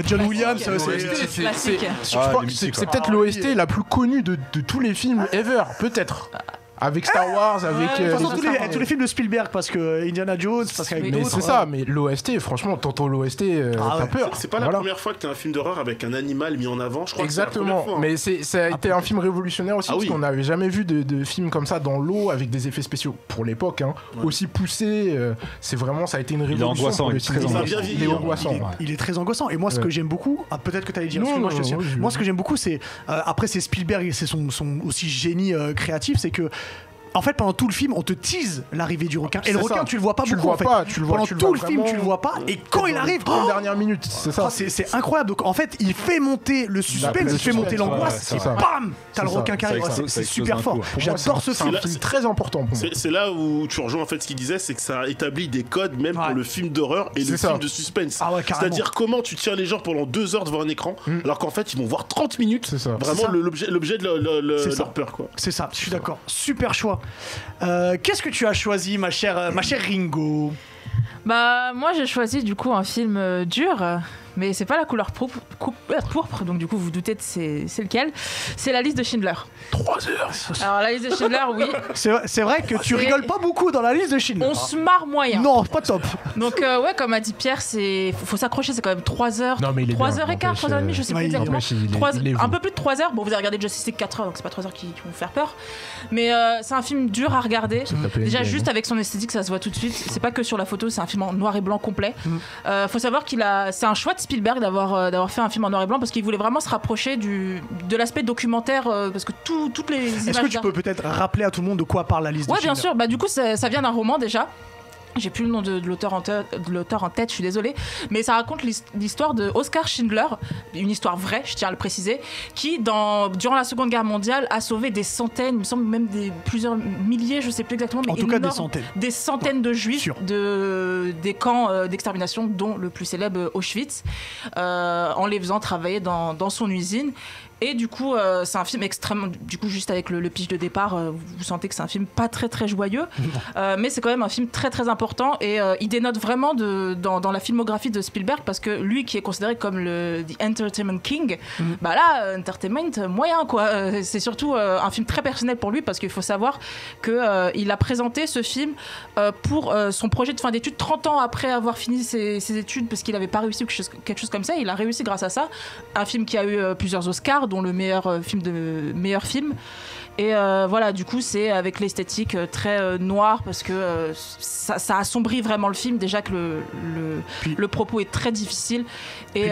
John Williams, Classique. je crois que c'est peut-être l'OST la plus connue de tous les films ever, peut-être. avec Star Wars, avec. De toute façon, tous les films de Spielberg, parce que Indiana Jones, parce qu'avec Mais d'autres. c'est ça, mais l'OST, franchement, t'entends l'OST, t'as peur. C'est pas la première fois que t'as un film d'horreur avec un animal mis en avant, je crois. Exactement, que c'est la première fois, mais ça a été un film révolutionnaire aussi, parce qu'on n'avait jamais vu de film comme ça dans l'eau, avec des effets spéciaux, pour l'époque, aussi poussés. C'est vraiment, ça a été une révolution. Il est angoissant, il est très angoissant. Et moi, ce que j'aime beaucoup, peut-être que t'allais dire, moi ce que j'aime beaucoup, c'est, après c'est Spielberg et c'est son aussi génie créatif, c'est que en fait, pendant tout le film, on te tease l'arrivée du requin. Et le requin, tu le vois pas beaucoup. Pendant tout le film, tu le vois pas. Et quand il arrive, en dernière minute, c'est ça. C'est incroyable. Donc en fait, il fait monter le suspense, il fait monter l'angoisse. Et bam, t'as le requin qui arrive. C'est super fort. J'adore ce film. C'est très important pour moi. C'est là où tu rejoins en fait ce qu'il disait, c'est que ça établit des codes même pour le film d'horreur et le film de suspense. C'est-à-dire comment tu tiens les gens pendant 2 heures devant un écran, alors qu'en fait ils vont voir 30 minutes. Vraiment l'objet de leur peur, quoi. C'est ça. Je suis d'accord. Super choix. Qu'est-ce que tu as choisi, ma chère Ringo? Bah moi j'ai choisi du coup un film dur, mais c'est pas la couleur pourpre, donc du coup vous doutez de c'est lequel. C'est La Liste de Schindler. 3 heures. Alors La Liste de Schindler, oui. C'est vrai que tu rigoles pas beaucoup dans La Liste de Schindler. On se marre moyen. Non, pas top. Donc ouais, comme a dit Pierre, faut s'accrocher, c'est quand même 3 heures. Non, mais 3 heures et quart, 3 heures et demie, je sais plus exactement. Un peu plus de 3 heures. Bon, vous avez regardé Justice League 4 heures, donc c'est pas 3 heures qui vont faire peur. Mais c'est un film dur à regarder. Déjà juste avec son esthétique, ça se voit tout de suite. C'est pas que sur la photo, c'est un film en noir et blanc complet. Faut savoir c'est un choix de Spielberg d'avoir fait un film en noir et blanc, parce qu'il voulait vraiment se rapprocher de l'aspect documentaire, parce que toutes les images. Est-ce que tu peux peut-être rappeler à tout le monde de quoi parle La Liste de Schindler? Ouais, bien sûr. Bah du coup, ça vient d'un roman déjà. J'ai plus le nom de l'auteur en tête, je suis désolée, mais ça raconte l'histoire de Oskar Schindler, une histoire vraie, je tiens à le préciser, qui durant la Seconde Guerre mondiale a sauvé des centaines, il me semble même plusieurs milliers, je sais plus exactement, mais en tout cas des centaines de juifs des camps d'extermination, dont le plus célèbre Auschwitz, en les faisant travailler dans son usine. Et du coup, c'est un film extrêmement... Du coup, juste avec le pitch de départ, vous sentez que c'est un film pas très très joyeux. Mais c'est quand même un film très très important. Et il dénote vraiment dans la filmographie de Spielberg, parce que lui qui est considéré comme The Entertainment King, bah là, entertainment moyen, quoi. C'est surtout un film très personnel pour lui, parce qu'il faut savoir qu'il a présenté ce film pour son projet de fin d'études 30 ans après avoir fini ses études, parce qu'il n'avait pas réussi ou quelque chose comme ça. Il a réussi grâce à ça. Un film qui a eu plusieurs Oscars, dont le meilleur film. Et voilà, du coup, c'est avec l'esthétique très noire, parce que ça assombrit vraiment le film. Déjà que le propos est très difficile. Et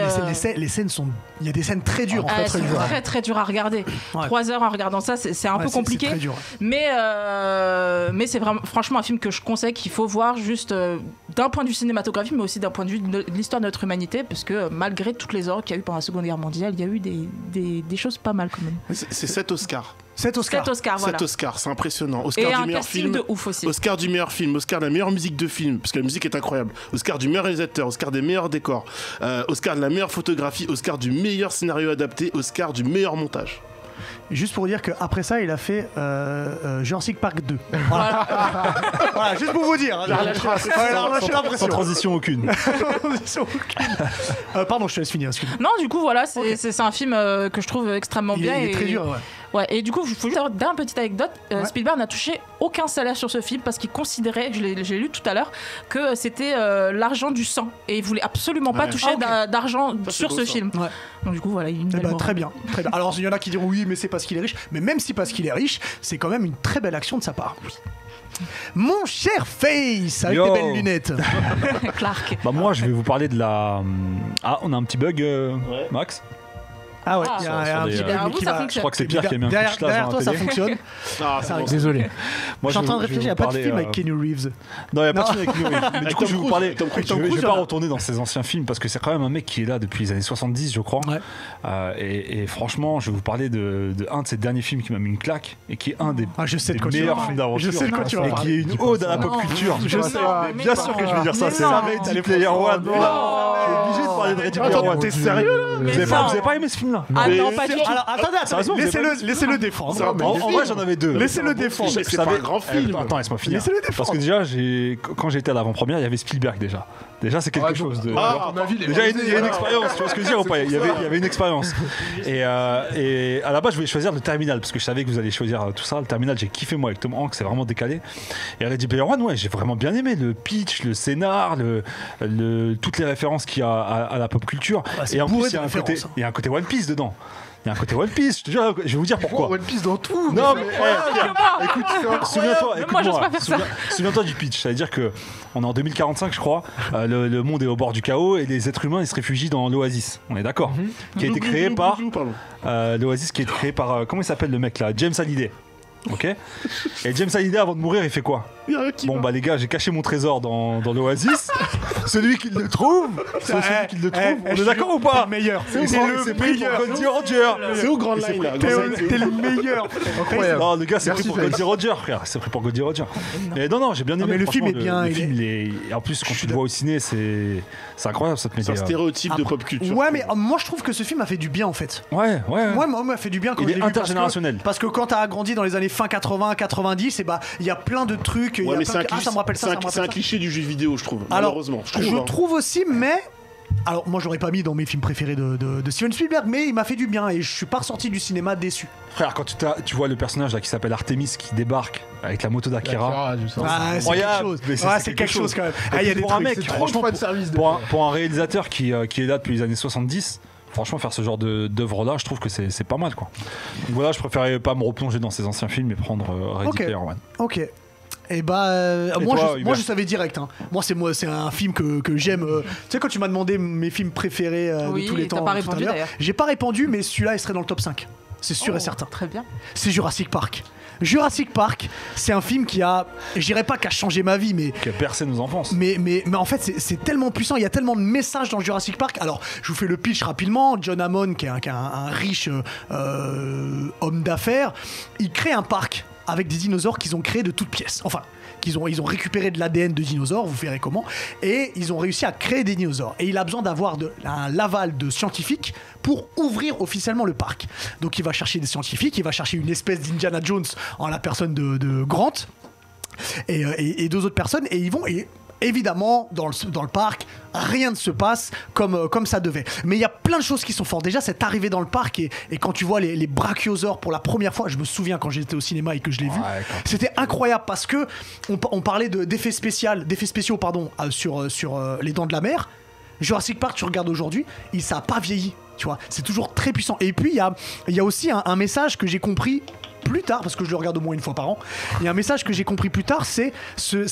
les scènes sont... Il y a des scènes très dures, en fait. C'est très très dur à regarder. 3 heures en regardant ça, c'est un peu compliqué. C'est très dur. Mais c'est vraiment, franchement, un film que je conseille, qu'il faut voir juste d'un point de vue cinématographique, mais aussi d'un point de vue de l'histoire de notre humanité, parce que malgré toutes les horreurs qu'il y a eu pendant la Seconde Guerre mondiale, il y a eu des choses pas mal quand même. C'est 7 Oscars. 7 Oscars. 7 Oscars, c'est impressionnant. Oscar et du un meilleur casting film, de ouf aussi. Oscar du meilleur film, Oscar de la meilleure musique de film, parce que la musique est incroyable. Oscar du meilleur réalisateur, Oscar des meilleurs décors, Oscar de la meilleure photographie, Oscar du meilleur scénario adapté, Oscar du meilleur montage. Juste pour dire qu'après ça, il a fait Jurassic Park 2. Voilà, juste pour vous dire. Sans transition aucune. Pardon, je te laisse finir. Excuse-moi. Non, du coup, voilà, c'est un film que je trouve extrêmement bien. Il est très dur, ouais. Ouais, et du coup, il faut juste avoir d'une petite anecdote. Spielberg n'a touché aucun salaire sur ce film, parce qu'il considérait, je l'ai lu tout à l'heure, que c'était l'argent du sang. Et il voulait absolument pas toucher d'argent sur ce film. Ouais. Donc du coup, voilà, il y a une très bien. Alors, il y en a qui diront oui, mais c'est parce qu'il est riche. Mais même si parce qu'il est riche, c'est quand même une très belle action de sa part. Mon cher Face, avec tes belles lunettes. Clark. Bah moi, je vais vous parler de la... Ah, on a un petit bug, Max. Ah ouais, il y a un petit bug qui va... Je crois que c'est Pierre qui a mis un coup de chlasse derrière dans toi, la ça télé. fonctionne. Désolé. Je suis en train de réfléchir, il n'y a pas de film avec Keanu Reeves. Non, il n'y a pas de film avec Keanu Reeves. Mais du coup, je vais vous parler... Je ne vais pas retourner dans ses anciens films, parce que c'est quand même un mec qui est là depuis les années 70, je crois. Et franchement, je vais vous parler de un de ses derniers films qui m'a mis une claque, et qui est un des meilleurs films d'aventure. Je sais de quoi tu vas parler. Et qui est une ode à la pop culture. Je sais. Bien sûr que je vais dire ça. C'est Ready Player One. Je suis obligé de parler de Ready Player One. T'es sérieux là? Vous avez pas aimé ce film-là? Ah non, pas du tout. Alors attendez, laissez-le défendre. En vrai, j'en avais 2. Laissez-le défendre. C'est pas un grand film. Attends, laisse-moi finir. Laissez-le défendre. Parce que déjà, quand j'étais à l'avant-première, il y avait Spielberg déjà. Déjà, c'est quelque chose de. À mon avis, Déjà, il y a une expérience, tu vois ce que je veux dire ou pas il y avait une expérience. Et à la base, je voulais choisir le Terminal, parce que je savais que vous alliez choisir tout ça. Le Terminal, j'ai kiffé moi avec Tom Hanks, c'est vraiment décalé. Et Ready Player One, ouais, j'ai vraiment bien aimé le pitch, le scénar, toutes les références qu'il y a à la pop culture. Et en plus, il y a un côté One Piece dedans. Il y a un côté One Piece, je te jure, je vais vous dire pourquoi. One Piece dans tout. Non, mais écoute, souviens-toi du pitch. C'est-à-dire que on est en 2045, je crois. Le monde est au bord du chaos et les êtres humains ils se réfugient dans l'Oasis. On est d'accord. Qui a été créé par l'Oasis, qui est créé par comment il s'appelle le mec là, James Hallyday. Ok. Et James Hallyday avant de mourir, il fait quoi? Bon bah les gars, j'ai caché mon trésor dans l'Oasis. Celui qui le trouve, on est d'accord ou pas? Le meilleur. C'est pris pour Goldie Roger. C'est où Grand Line là? T'es le meilleur. Incroyable. Non, le gars, c'est pris pour Goldie Roger, frère. C'est pris pour Goldie Roger. Mais non, j'ai bien aimé. Mais le film est bien. Le film, en plus, quand tu le vois au ciné, c'est incroyable. Ça te met un stéréotype de pop culture. Ouais, mais moi je trouve que ce film a fait du bien en fait. Ouais. Moi, m'a fait du bien quand il est intergénérationnel. Parce que quand t'as grandi dans les années fin 80, 90, et bah il y a plein de trucs. Ouais, mais ça me rappelle ça. C'est un cliché du jeu vidéo, je trouve. Alors, malheureusement. Je trouve aussi, mais. Alors, moi, j'aurais pas mis dans mes films préférés de Steven Spielberg, mais il m'a fait du bien et je suis pas ressorti du cinéma déçu. Frère, quand tu vois le personnage là qui s'appelle Artemis qui débarque avec la moto d'Akira, c'est quelque chose. C'est quelque chose quand même. Il y a des pour un trucs. mec, franchement, pour un réalisateur qui est là depuis les années 70. Franchement, faire ce genre d'œuvre-là, je trouve que c'est pas mal, quoi. Donc voilà, je préférais pas me replonger dans ses anciens films et prendre Ready Player One. Ok. Et moi je savais direct. Hein. Moi c'est un film que j'aime. Tu sais quand tu m'as demandé mes films préférés de tous les temps. T'as pas répondu d'ailleurs. J'ai pas répondu, mais celui-là il serait dans le top 5. C'est sûr et certain. Très bien. C'est Jurassic Park. Jurassic Park, c'est un film qui a, je dirais pas qu'a changé ma vie, mais qui a bercé nos enfances. Mais en fait, c'est tellement puissant. Il y a tellement de messages dans Jurassic Park. Alors, je vous fais le pitch rapidement. John Hammond, qui est un riche homme d'affaires, il crée un parc avec des dinosaures qu'ils ont créés de toutes pièces. Enfin, ils ont récupéré de l'ADN de dinosaures, vous verrez comment, et ils ont réussi à créer des dinosaures. Et il a besoin d'avoir l'aval de scientifiques pour ouvrir officiellement le parc. Donc il va chercher des scientifiques, il va chercher une espèce d'Indiana Jones en la personne de Grant, et deux autres personnes, et ils vont... Évidemment, dans le parc, rien ne se passe comme ça devait. Mais il y a plein de choses qui sont fortes. Déjà, cette arrivée dans le parc et quand tu vois les brachiosaures pour la première fois, je me souviens quand j'étais au cinéma et que je l'ai vu, c'était incroyable parce que on parlait d'effets spéciaux sur les Dents de la Mer. Jurassic Park, tu regardes aujourd'hui, ça n'a pas vieilli. Tu vois, c'est toujours très puissant. Et puis, il y a aussi un message que j'ai compris plus tard, parce que je le regarde au moins une fois par an. Il y a un message que j'ai compris plus tard, c'est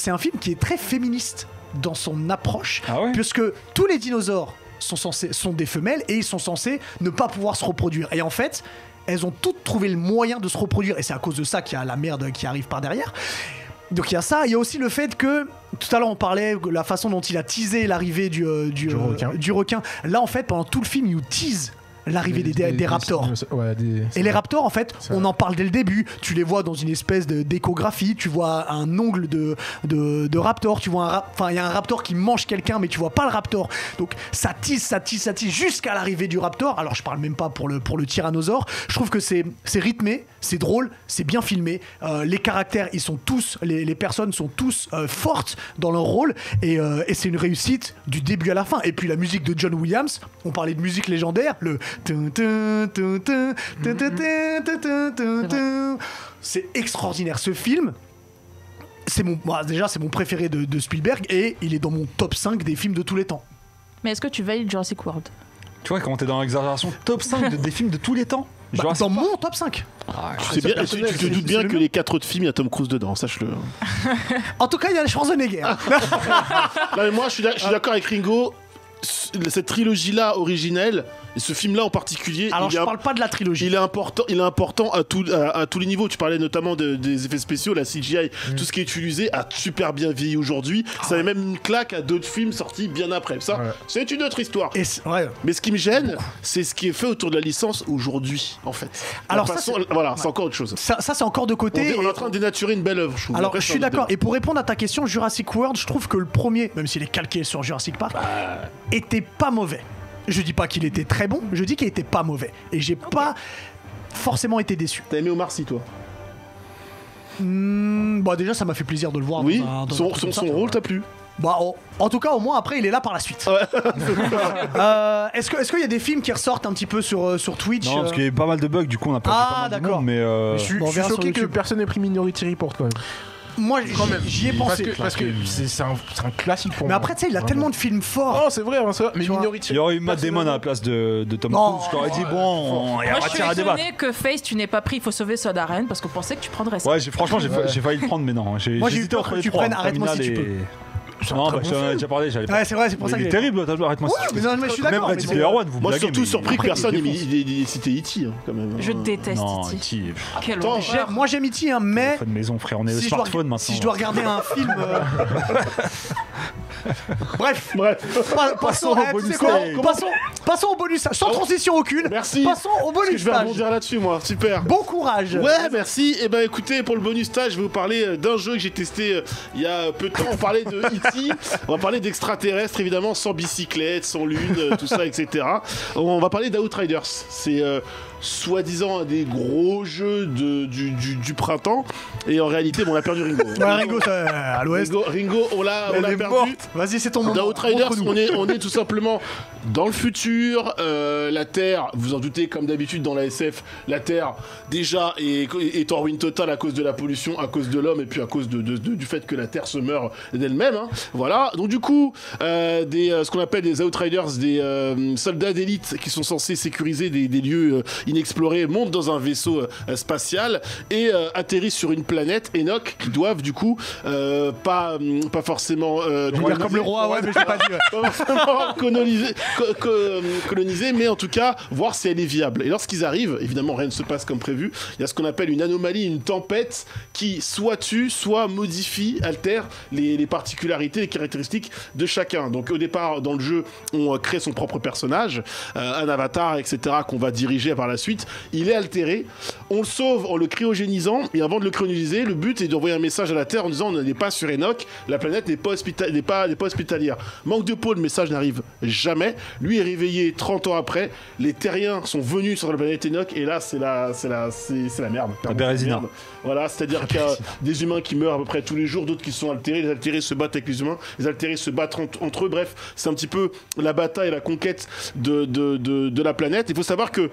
un film qui est très féministe dans son approche, puisque tous les dinosaures sont des femelles et ils sont censés ne pas pouvoir se reproduire. Et en fait, elles ont toutes trouvé le moyen de se reproduire, et c'est à cause de ça qu'il y a la merde qui arrive par derrière. Donc il y a ça, il y a aussi le fait que tout à l'heure on parlait de la façon dont il a teasé l'arrivée du requin. Là en fait pendant tout le film il nous tease l'arrivée des raptors. Et les raptors, en fait, on en parle dès le début. Tu les vois dans une espèce d'échographie. Tu vois un ongle de raptor. Tu vois il y a un raptor qui mange quelqu'un, mais tu vois pas le raptor. Donc ça tisse jusqu'à l'arrivée du raptor. Alors je parle même pas pour le tyrannosaure. Je trouve que c'est rythmé, c'est drôle, c'est bien filmé. Les caractères, ils sont tous, les personnes sont tous fortes dans leur rôle. Et c'est une réussite du début à la fin. Et puis la musique de John Williams. On parlait de musique légendaire. C'est extraordinaire ce film. C'est mon préféré de Spielberg et il est dans mon top 5 des films de tous les temps. Mais est-ce que tu valides Jurassic World? Tu vois, quand t'es dans l'exagération, top 5 des films de tous les temps. Dans mon top 5. Tu te doutes bien que les 4 autres films, il y a Tom Cruise dedans, sache-le. En tout cas, il y a Schwarzenegger. Non, mais moi, je suis d'accord avec Ringo. Cette trilogie-là originelle, et ce film-là en particulier. Alors, je parle pas de la trilogie. Il est important à tous les niveaux. Tu parlais notamment des effets spéciaux, la CGI, tout ce qui est utilisé a super bien vieilli aujourd'hui. Ça avait même une claque à d'autres films sortis bien après. Ça, c'est une autre histoire. Mais ce qui me gêne, c'est ce qui est fait autour de la licence aujourd'hui, en fait. Alors, c'est encore autre chose. Ça, c'est encore de côté. On est en train de dénaturer une belle œuvre, je trouve. Alors, je suis d'accord. Et pour répondre à ta question, Jurassic World, je trouve que le premier, même s'il est calqué sur Jurassic Park, était pas mauvais. Je dis pas qu'il était très bon, je dis qu'il était pas mauvais. Et j'ai pas forcément été déçu. T'as aimé Omar Sy, toi? Déjà, ça m'a fait plaisir de le voir. Oui, son rôle t'a plu? Bah, en tout cas, au moins après, il est là par la suite. Est-ce qu'il y a des films qui ressortent un petit peu sur Twitch? Non, parce qu'il y a eu pas mal de bugs, du coup on a pas mal de monde, mais Je suis choqué que personne n'ait pris Minority Report quand même. Moi, j'y ai pensé. Parce que c'est un classique pour moi. Mais après, tu sais, il a tellement de films forts. Oh, c'est vrai, mais Minority. il y aurait eu Matt Damon à la place de Tom Cruise. Je t'aurais dit, bon, il y a Moi, je suis matière à débattre. étonné que Face, tu n'aies pas pris Il faut sauver Sodaren parce qu'on pensait que tu prendrais ça. Ouais, franchement, j'ai failli le prendre, mais non. Moi, j'ai eu hésité peur entre que les tu trois, prennes Arrête-moi si tu Terminal peux. Non, bah, j'en ai déjà parlé, j'allais pas. Ouais, c'est vrai, c'est pour ça que Il est terrible, Arrête-moi si tu mais peux. non, mais je suis Même d'accord. Ready mais Player One, vous Moi, blaguez, surtout mais surpris que après, personne il ait cité E.T. quand même. Je déteste Non, E.T. E.T. Quelle Attends, horreur. Moi, j'aime E.T., hein, mais Téléphone maison, frère, on est le smartphone maintenant. si je dois regarder un film. Bref, passons au bonus stage. Passons au bonus stage. Sans transition aucune. Merci. Passons au Parce que bonus je vais stage. rebondir là-dessus, moi. Super. Bon courage. Ouais, merci. Et ben écoutez, pour le bonus stage, je vais vous parler d'un jeu que j'ai testé il y a peu de temps. On parlait de E.T., on va parler d'extraterrestres, évidemment, sans bicyclette, sans lune, tout ça, etc. On va parler d'Outriders. C'est soi-disant un des gros jeux du printemps. Et en réalité, bon, on a perdu Ringo. Ouais, Ringo, à l'ouest. Ringo, on l'a perdu. Vas-y, c'est ton moment. Dans Outriders, Montre-nous. on est tout simplement dans le futur. La Terre, vous en doutez, comme d'habitude dans la SF, la Terre déjà est en ruine totale à cause de la pollution, à cause de l'homme et puis à cause du fait que la Terre se meurt d'elle-même. Hein. Voilà. Donc du coup, ce qu'on appelle des Outriders, des soldats d'élite qui sont censés sécuriser des lieux inexplorés, montent dans un vaisseau spatial et atterrissent sur une planète, Enoch, qui doivent du coup pas forcément Comme le roi, ouais, mais je l'ai pas dit. Ouais. pas forcément coloniser, mais en tout cas voir si elle est viable. Et lorsqu'ils arrivent, évidemment rien ne se passe comme prévu. Il y a ce qu'on appelle une anomalie, une tempête qui soit tue, soit modifie, altère les particularités, les caractéristiques de chacun. Donc au départ dans le jeu, on crée son propre personnage, un avatar, etc. qu'on va diriger par la suite. Il est altéré, on le sauve en le cryogénisant, et avant de le cryogéniser, le but est d'envoyer un message à la Terre en disant on n'est pas sur Enoch, la planète n'est pas hospitalière. Manque de peau, le message n'arrive jamais. Lui est réveillé 30 ans après. Les terriens sont venus sur la planète Enoch et là c'est la merde. La Bérésina. Voilà, c'est-à-dire qu'il y a des humains qui meurent à peu près tous les jours, d'autres qui sont altérés. Les altérés se battent avec les humains, les altérés se battent entre eux. Bref, c'est un petit peu la bataille et la conquête de la planète. Il faut savoir que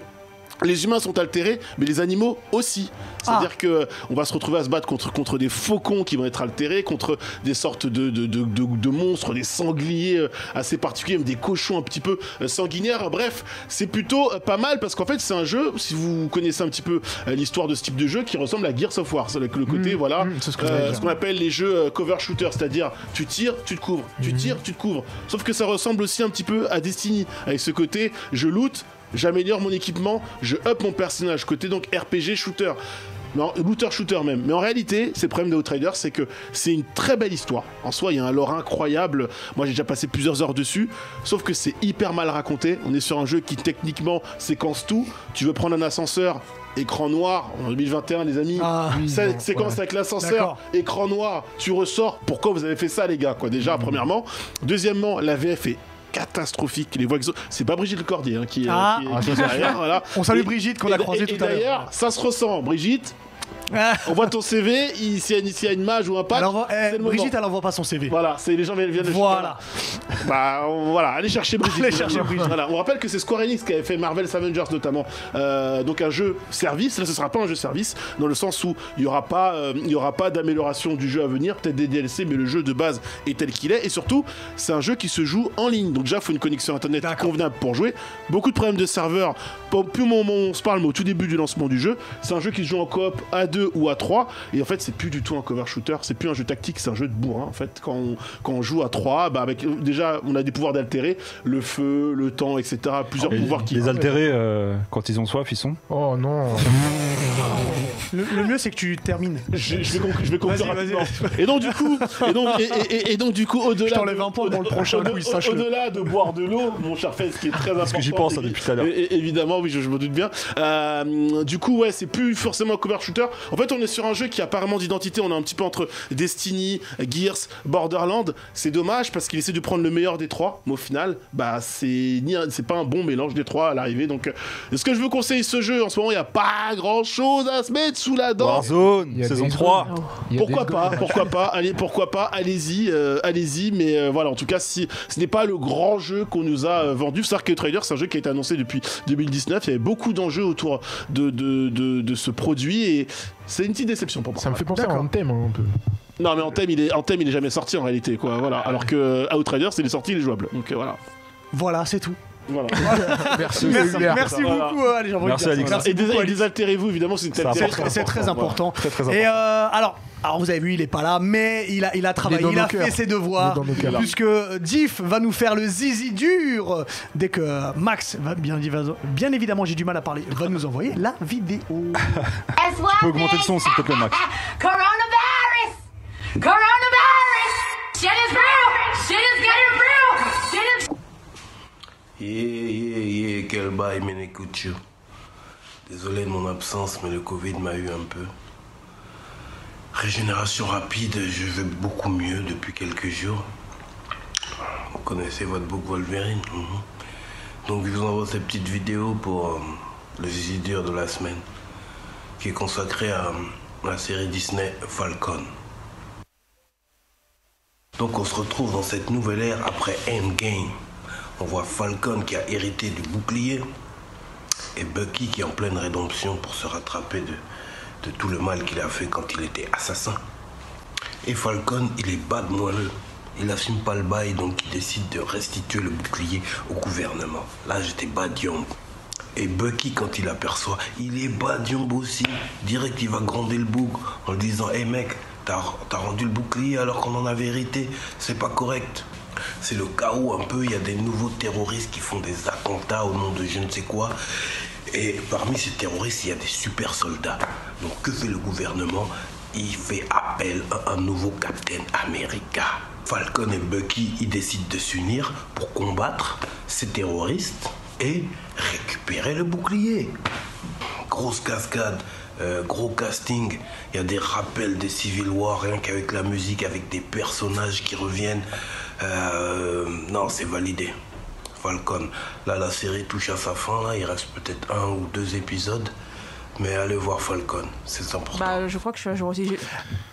les humains sont altérés, mais les animaux aussi. C'est-à-dire que on va se retrouver à se battre contre des faucons qui vont être altérés, contre des sortes de monstres, des sangliers assez particuliers, même des cochons un petit peu sanguinaires. Bref, c'est plutôt pas mal parce qu'en fait, c'est un jeu, si vous connaissez un petit peu l'histoire de ce type de jeu, qui ressemble à Gears of War. C'est le côté, voilà, c'est ce qu'on appelle les jeux cover shooter, c'est-à-dire tu tires, tu te couvres, tu tires, tu te couvres. Sauf que ça ressemble aussi un petit peu à Destiny, avec ce côté, je loot, j'améliore mon équipement, je up mon personnage, côté donc RPG shooter. Non, looter shooter même. Mais en réalité, c'est le problème d'Outriders, c'est que c'est une très belle histoire. En soi, il y a un lore incroyable. Moi, j'ai déjà passé plusieurs heures dessus. Sauf que c'est hyper mal raconté. On est sur un jeu qui techniquement séquence tout. Tu veux prendre un ascenseur, écran noir, en 2021 les amis, séquence avec l'ascenseur, écran noir, tu ressors, pourquoi vous avez fait ça les gars, quoi, déjà, premièrement. Deuxièmement, la VF est catastrophique, les voix c'est pas Brigitte Lecordier qui est derrière, voilà. On salue Brigitte qu'on a croisée tout à l'heure. D'ailleurs, ça se ressent, Brigitte. On voit ton CV, s'il y a une mage ou un pack, c'est le moment. Brigitte, elle envoie pas son CV. Voilà, les gens viennent le voilà. Voilà, allez chercher Brigitte. Allez chercher Brigitte. Voilà. On rappelle que c'est Square Enix qui avait fait Marvel's Avengers notamment. Donc un jeu service, là ce sera pas un jeu service, dans le sens où il y aura pas d'amélioration du jeu à venir, peut-être des DLC, mais le jeu de base est tel qu'il est. Et surtout, c'est un jeu qui se joue en ligne. Donc déjà, il faut une connexion internet convenable pour jouer. Beaucoup de problèmes de serveurs, plus au moment où on se parle, mais au tout début du lancement du jeu. C'est un jeu qui se joue en coop à 2 ou à 3. Et en fait, c'est plus du tout un cover shooter, c'est plus un jeu tactique, c'est un jeu de bourrin. En fait, quand on joue à 3, déjà, on a des pouvoirs d'altérer, le feu, le temps, etc. Plusieurs pouvoirs qui. Les altérés, quand ils ont soif, ils sont. Oh non. Le mieux, c'est que tu termines. Je vais conclure rapidement. Vas-y. Et donc, du coup, au-delà. Je t'enlève un point dans le prochain quiz, sache-le. Au-delà de boire de l'eau, mon cher Fez, ce qui est très important. Parce que j'y pense depuis tout à l'heure. Évidemment, oui, je me doute bien. Du coup, ouais, c'est plus forcément un cover shooter. En fait, on est sur un jeu qui a pas vraiment d'identité. On est un petit peu entre Destiny, Gears, Borderlands. C'est dommage parce qu'il essaie de prendre le meilleur des trois, mais au final, bah c'est pas un bon mélange des trois à l'arrivée. Donc, est-ce que je vous conseille ce jeu? En ce moment, il y a pas grand-chose à se mettre sous la dent. Warzone, saison 3. Pourquoi pas, allez-y, mais voilà, en tout cas, si ce n'est pas le grand jeu qu'on nous a vendu, faut savoir que Trader, c'est un jeu qui a été annoncé depuis 2019, il y avait beaucoup d'enjeux autour de ce produit, et c'est une petite déception pour moi. Ça me fait penser à Anthem un peu. Non, mais Anthem, il est jamais sorti en réalité, quoi, voilà, alors que Outriders, il est sorti, il est jouable, donc voilà. Voilà, c'est tout. Voilà. Merci beaucoup, allez, j'en Merci, Alex. Et désaltérez-vous, évidemment, c'est très important. Très, très important. Et alors vous avez vu, il est pas là, mais il a travaillé, il a fait ses devoirs, puisque Diff va nous faire le zizi dur dès que Max va bien évidemment, j'ai du mal à parler, va nous envoyer la vidéo. Tu peux augmenter le son s'il te plaît, Max. Coronavirus! Shit is real! Shit is getting real! Shit is... Yeah, quel bail, Menekuchu. Désolé de mon absence, mais le Covid m'a eu un peu. Régénération rapide, je vais beaucoup mieux depuis quelques jours. Vous connaissez votre bouc Wolverine. Donc je vous envoie cette petite vidéo pour le zizi dur de la semaine, qui est consacré à la série Disney Falcon. Donc on se retrouve dans cette nouvelle ère après Endgame. On voit Falcon qui a hérité du bouclier et Bucky qui est en pleine rédemption pour se rattraper de tout le mal qu'il a fait quand il était assassin. Et Falcon, il est bad moelleux. Il assume pas le bail, donc il décide de restituer le bouclier au gouvernement. Là, j'étais bad young. Et Bucky, quand il aperçoit, il est bad young aussi. Direct, il va gronder le bouc en lui disant « Hey mec, t'as rendu le bouclier alors qu'on en avait hérité. C'est pas correct. » C'est le chaos un peu, il y a des nouveaux terroristes qui font des attentats au nom de je ne sais quoi. Et parmi ces terroristes, il y a des super soldats. Donc que fait le gouvernement? Il fait appel à un nouveau Captain America. Falcon et Bucky, ils décident de s'unir pour combattre ces terroristes et récupérer le bouclier. Grosse cascade, gros casting. Il y a des rappels des Civil War, rien qu'avec la musique, avec des personnages qui reviennent. Non, c'est validé. Falcon. Là, la série touche à sa fin. Là, il reste peut-être 1 ou 2 épisodes. Mais allez voir Falcon, c'est 100%. Bah, je crois que je suis à jour aussi.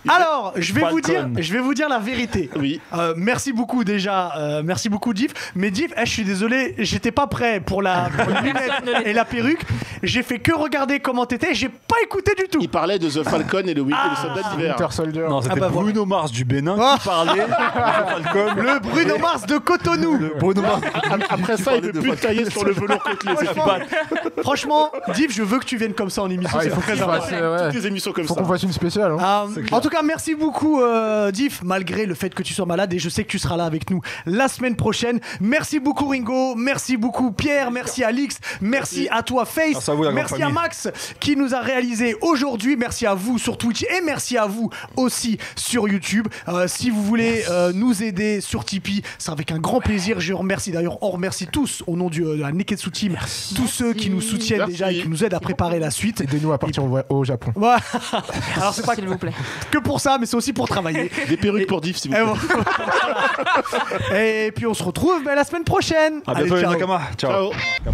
Alors, je vais vous dire la vérité. Oui. Merci beaucoup déjà, merci beaucoup Diff. Mais Diff, je suis désolé, j'étais pas prêt pour la lunette et la perruque. J'ai fait que regarder comment t'étais, j'ai pas écouté du tout. Il parlait de The Falcon et le soldat d'hiver. Winter Soldier. Non, c'était Bruno Mars du Bénin qui parlait de Falcon. Le Bruno Mars de Cotonou. Bruno Mars. Après ça, il peut plus tailler sur le velours côtelé. Franchement, Diff, je veux que tu viennes comme ça en émission. Ah, il faut très qu'on fasse, Toutes les émissions comme faut ça. qu'on fasse une spéciale. Hein. En tout cas, merci beaucoup Diff, malgré le fait que tu sois malade, et je sais que tu seras là avec nous la semaine prochaine. Merci beaucoup Ringo, merci beaucoup Pierre, merci Alix, merci à toi Face, merci à Max qui nous a réalisé aujourd'hui, merci à vous sur Twitch et merci à vous aussi sur YouTube. Si vous voulez nous aider sur Tipeee, c'est avec un grand plaisir. Je remercie d'ailleurs, on remercie tous au nom de la Neketsu Team, tous ceux qui nous soutiennent déjà et qui nous aident à préparer la suite. Aidez-nous à partir au Japon. Voilà. Alors c'est pas S'il vous plaît. que pour ça, mais c'est aussi pour travailler. Des perruques pour Diff, s'il vous plaît. Et puis on se retrouve la semaine prochaine. À bientôt les ciao. Nakama. Ciao. Ciao.